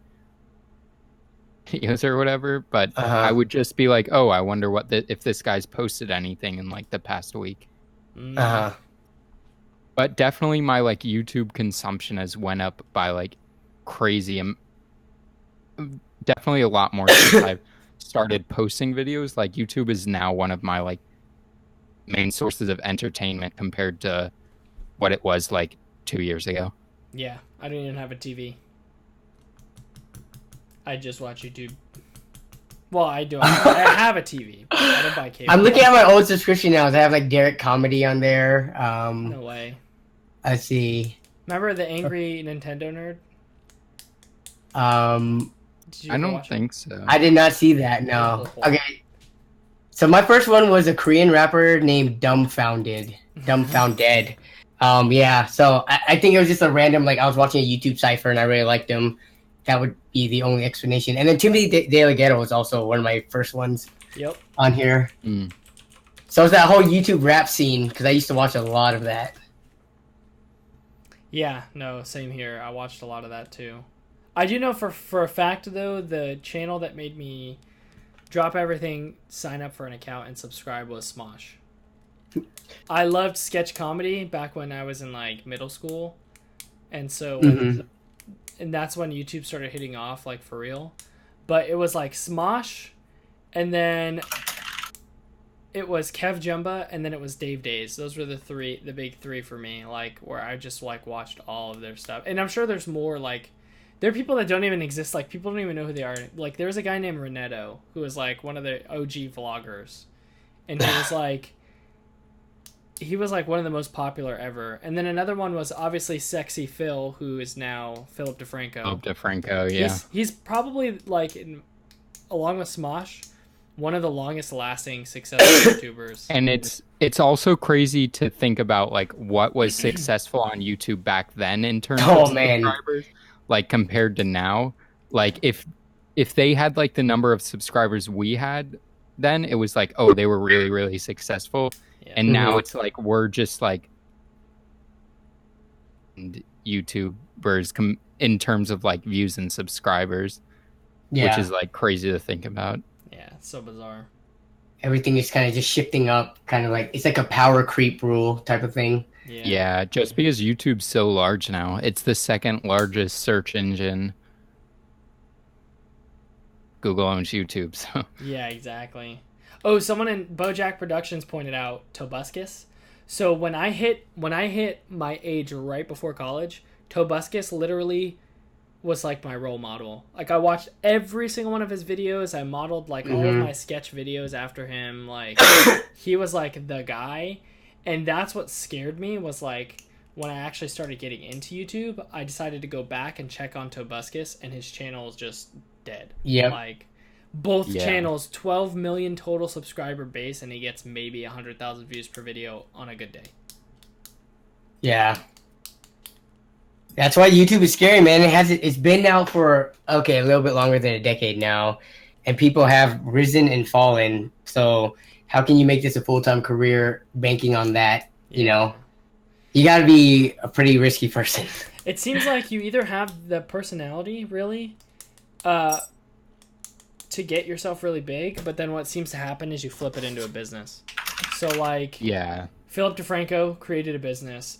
or whatever, but I would just be like, oh, I wonder if this guy's posted anything in like the past week. But definitely my like YouTube consumption has went up by like crazy. Definitely a lot more since I've started posting videos. Like YouTube is now one of my like main sources of entertainment compared to what it was like 2 years ago. Yeah, I don't even have a TV. I just watch YouTube. Well, I do. I have a TV. But I don't buy cable. I'm looking at my old subscription now. I have like Derek Comedy on there. No way. I see. Remember the angry Nintendo nerd? I don't think so. I did not see that. No. Okay. So my first one was a Korean rapper named Dumbfounded. Yeah. So I think it was just a random like I was watching a YouTube cipher and I really liked him. That would be the only explanation. And then Timothy De La Ghetto was also one of my first ones. Yep. On here. So it's that whole YouTube rap scene because I used to watch a lot of that. Yeah, no, same here. I watched a lot of that too. I do know for a fact though, the channel that made me drop everything, sign up for an account, and subscribe was Smosh. I loved sketch comedy back when I was in like middle school, and so and that's when YouTube started hitting off like for real. But it was like Smosh, and then it was Kev Jumba, and then it was Dave Days. Those were the big three for me, like where I just like watched all of their stuff. And I'm sure there's more like there are people that don't even exist, like people don't even know who they are. Like there was a guy named Renetto who was like one of the OG vloggers. And he was like one of the most popular ever. And then another one was obviously Sexy Phil, who is now Philip DeFranco. Philip DeFranco, yeah. He's probably like along with Smosh, one of the longest lasting successful YouTubers. And it's also crazy to think about like what was successful on YouTube back then in terms of subscribers, like compared to now. Like if they had like the number of subscribers we had then, it was like, oh, they were really, really successful. Yeah. And now it's like we're just like YouTubers in terms of like views and subscribers, which is like crazy to think about. Yeah, it's so bizarre. Everything is kind of just shifting up, kind of like it's like a power creep rule type of thing. Yeah, just because YouTube's so large now, it's the second largest search engine. Google owns YouTube, so yeah, exactly. Oh, someone in BoJack Productions pointed out Tobuscus. So when I hit my age right before college, Tobuscus literally was like my role model. Like I watched every single one of his videos. I modeled like all of my sketch videos after him. Like he was like the guy, and that's what scared me was like when I actually started getting into YouTube, I decided to go back and check on Tobuscus, and his channel is just dead. Yeah. Like both channels, 12 million total subscriber base, and he gets maybe 100,000 views per video on a good day. Yeah. That's why YouTube is scary, man. It's been out for a little bit longer than a decade now, and people have risen and fallen. So how can you make this a full-time career banking on that? You know, you got to be a pretty risky person. It seems like you either have the personality really to get yourself really big, but then what seems to happen is you flip it into a business. So like Philip DeFranco created a business.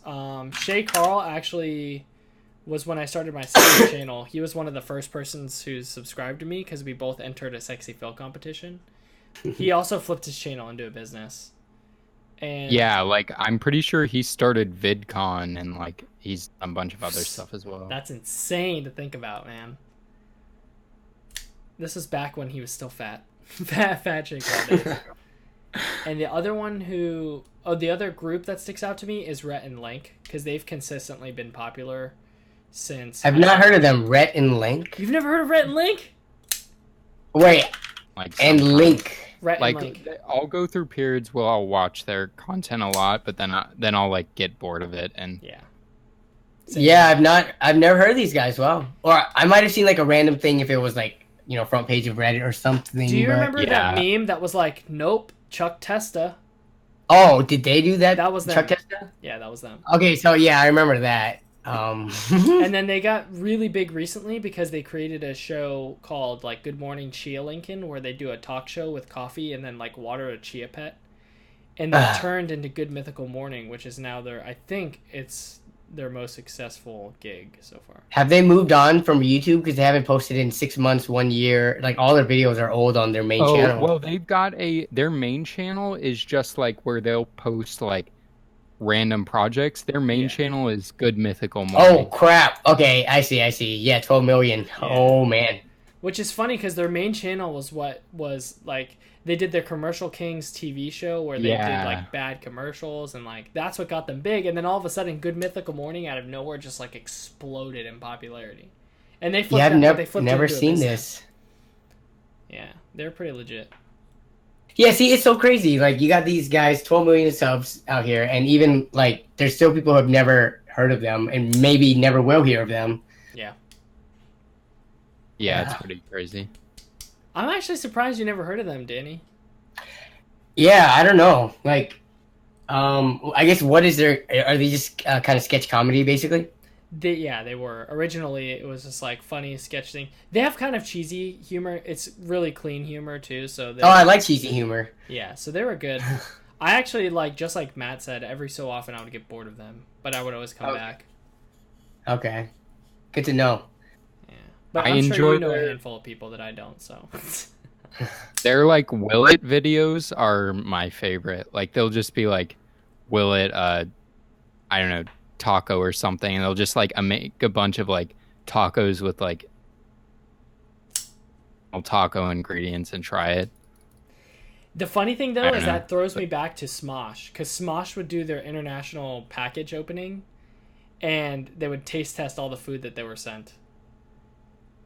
Shay Carl actually was when I started my second channel. He was one of the first persons who subscribed to me because we both entered a sexy fill competition. He also flipped his channel into a business. And yeah, like I'm pretty sure he started VidCon and like he's done a bunch of other stuff as well. That's insane to think about, man. This is back when he was still fat. fat Jake days. And the other one the other group that sticks out to me is Rhett and Link, because they've consistently been popular since. I've not heard of them. Rhett and Link? You've never heard of Rhett and Link? Wait, Like and Link. Rhett like and Link. I'll go through periods where I'll watch their content a lot, but then I'll like get bored of it and Yeah. Yeah, I've never heard of these guys. Wow. Or I might have seen like a random thing if it was like, front page of Reddit or something. Do you remember yeah. that meme that was like, nope, Chuck Testa? Oh, did they do that? That was them. Chuck Testa? Yeah, that was them. Okay, so yeah, I remember that. And then they got really big recently because they created a show called like Good Morning Chia Lincoln, where they do a talk show with coffee and then like water a chia pet. And that turned into Good Mythical Morning, which is now I think it's their most successful gig so far. Have they moved on from YouTube because they haven't posted in 6 months, 1 year? Like all their videos are old on their main channel. Well, they've got their main channel is just like where they'll post like random projects. Their main channel is Good Mythical Morning. Oh crap! Okay, I see. Yeah, 12 million. Yeah. Oh man. Which is funny because their main channel was what was like. They did their Commercial Kings TV show where they did like bad commercials, and like that's what got them big. And then all of a sudden, Good Mythical Morning out of nowhere just like exploded in popularity. And they flipped. Yeah, I've never seen this. Yeah, they're pretty legit. Yeah, see, it's so crazy. Like you got these guys, 12 million subs out here, and even like there's still people who have never heard of them and maybe never will hear of them. Yeah. Yeah, it's pretty crazy. I'm actually surprised you never heard of them, Danny. Yeah, I don't know. Like, I guess are they just kind of sketch comedy, basically? They were. Originally, it was just like funny sketch thing. They have kind of cheesy humor. It's really clean humor, too. So I like cheesy humor. Yeah, so they were good. I actually, just like Matt said, every so often I would get bored of them, but I would always come back. Okay. Good to know. But I'm sure you know a handful of people that I don't, so. Their, like, Will It videos are my favorite. Like, they'll just be like, Will It, I don't know, taco or something, and they'll just, like, make a bunch of, like, tacos with, like, taco ingredients and try it. The funny thing, though, is that throws me back to Smosh, because Smosh would do their international package opening, and they would taste test all the food that they were sent.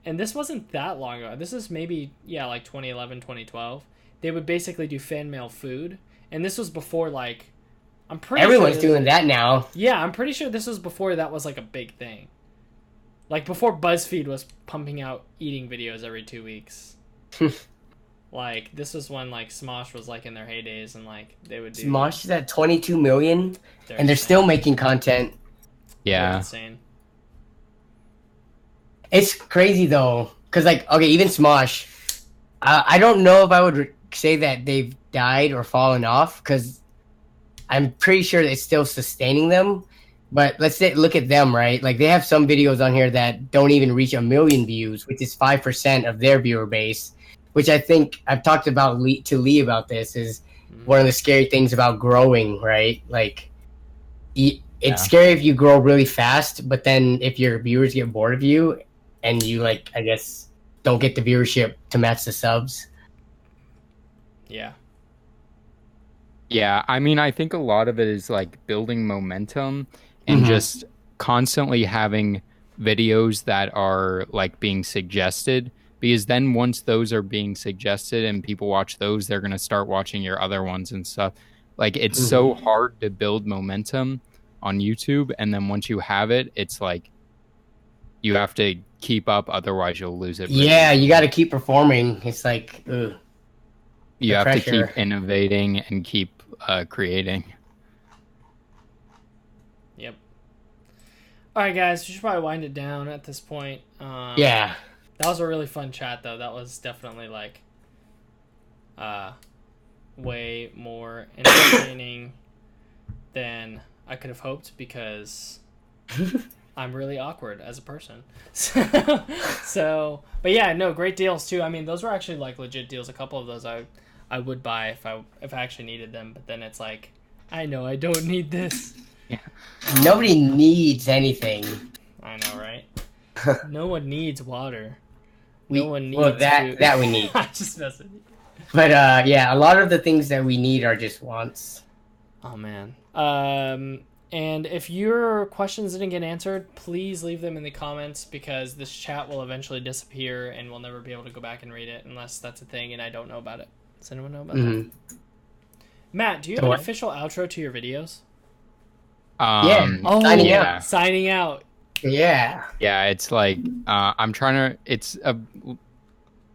And this wasn't that long ago. This is maybe, like 2011, 2012. They would basically do fan mail food. And this was before, like, I'm pretty Everyone's doing that now. Yeah, I'm pretty sure this was before that was, like, a big thing. Like, before BuzzFeed was pumping out eating videos every 2 weeks. Like, this was when, like, Smosh was, like, in their heydays, and, like, they would do... Smosh is at 22 million, and they're still making content. Yeah. They're insane. It's crazy though, because like, okay, even Smosh, I don't know if I would say that they've died or fallen off, because I'm pretty sure it's still sustaining them. But look at them, right? Like they have some videos on here that don't even reach 1 million views, which is 5% of their viewer base. Which I think I've talked about to Lee about this is one of the scary things about growing, right? Like it's scary if you grow really fast, but then if your viewers get bored of you, and you, like, I guess, don't get the viewership to match the subs. Yeah. Yeah, I mean, I think a lot of it is, like, building momentum and just constantly having videos that are, like, being suggested. Because then once those are being suggested and people watch those, they're going to start watching your other ones and stuff. Like, it's so hard to build momentum on YouTube. And then once you have it, it's, like, you have to keep up, otherwise you'll lose it. Yeah, you got to keep performing. It's like, you have to keep innovating and keep creating. Yep. All right, guys, we should probably wind it down at this point. Yeah. That was a really fun chat, though. That was definitely, like, way more entertaining than I could have hoped, because I'm really awkward as a person. So, but yeah, no, great deals too. I mean, those were actually like legit deals. A couple of those I would buy if I actually needed them. But then it's like, I know I don't need this. Yeah. Nobody needs anything. I know, right? No one needs water. No one needs well food. that we need. I just mess with you. But yeah, a lot of the things that we need are just wants. Oh man. And if your questions didn't get answered, please leave them in the comments because this chat will eventually disappear and we'll never be able to go back and read it unless that's a thing and I don't know about it. Does anyone know about that? Matt, do you have an official outro to your videos? Signing out. Signing out. Yeah. Yeah, it's like I'm trying to. It's a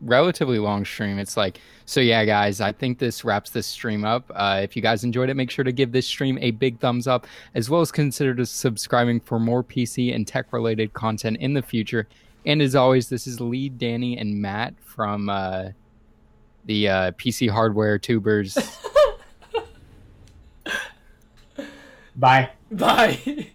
relatively long stream. It's like, so yeah, guys, I think this wraps this stream up. If you guys enjoyed it, make sure to give this stream a big thumbs up, as well as consider subscribing for more PC and tech related content in the future. And as always, this is Lee, Danny, and Matt from the PC Hardware Tubers. Bye. Bye.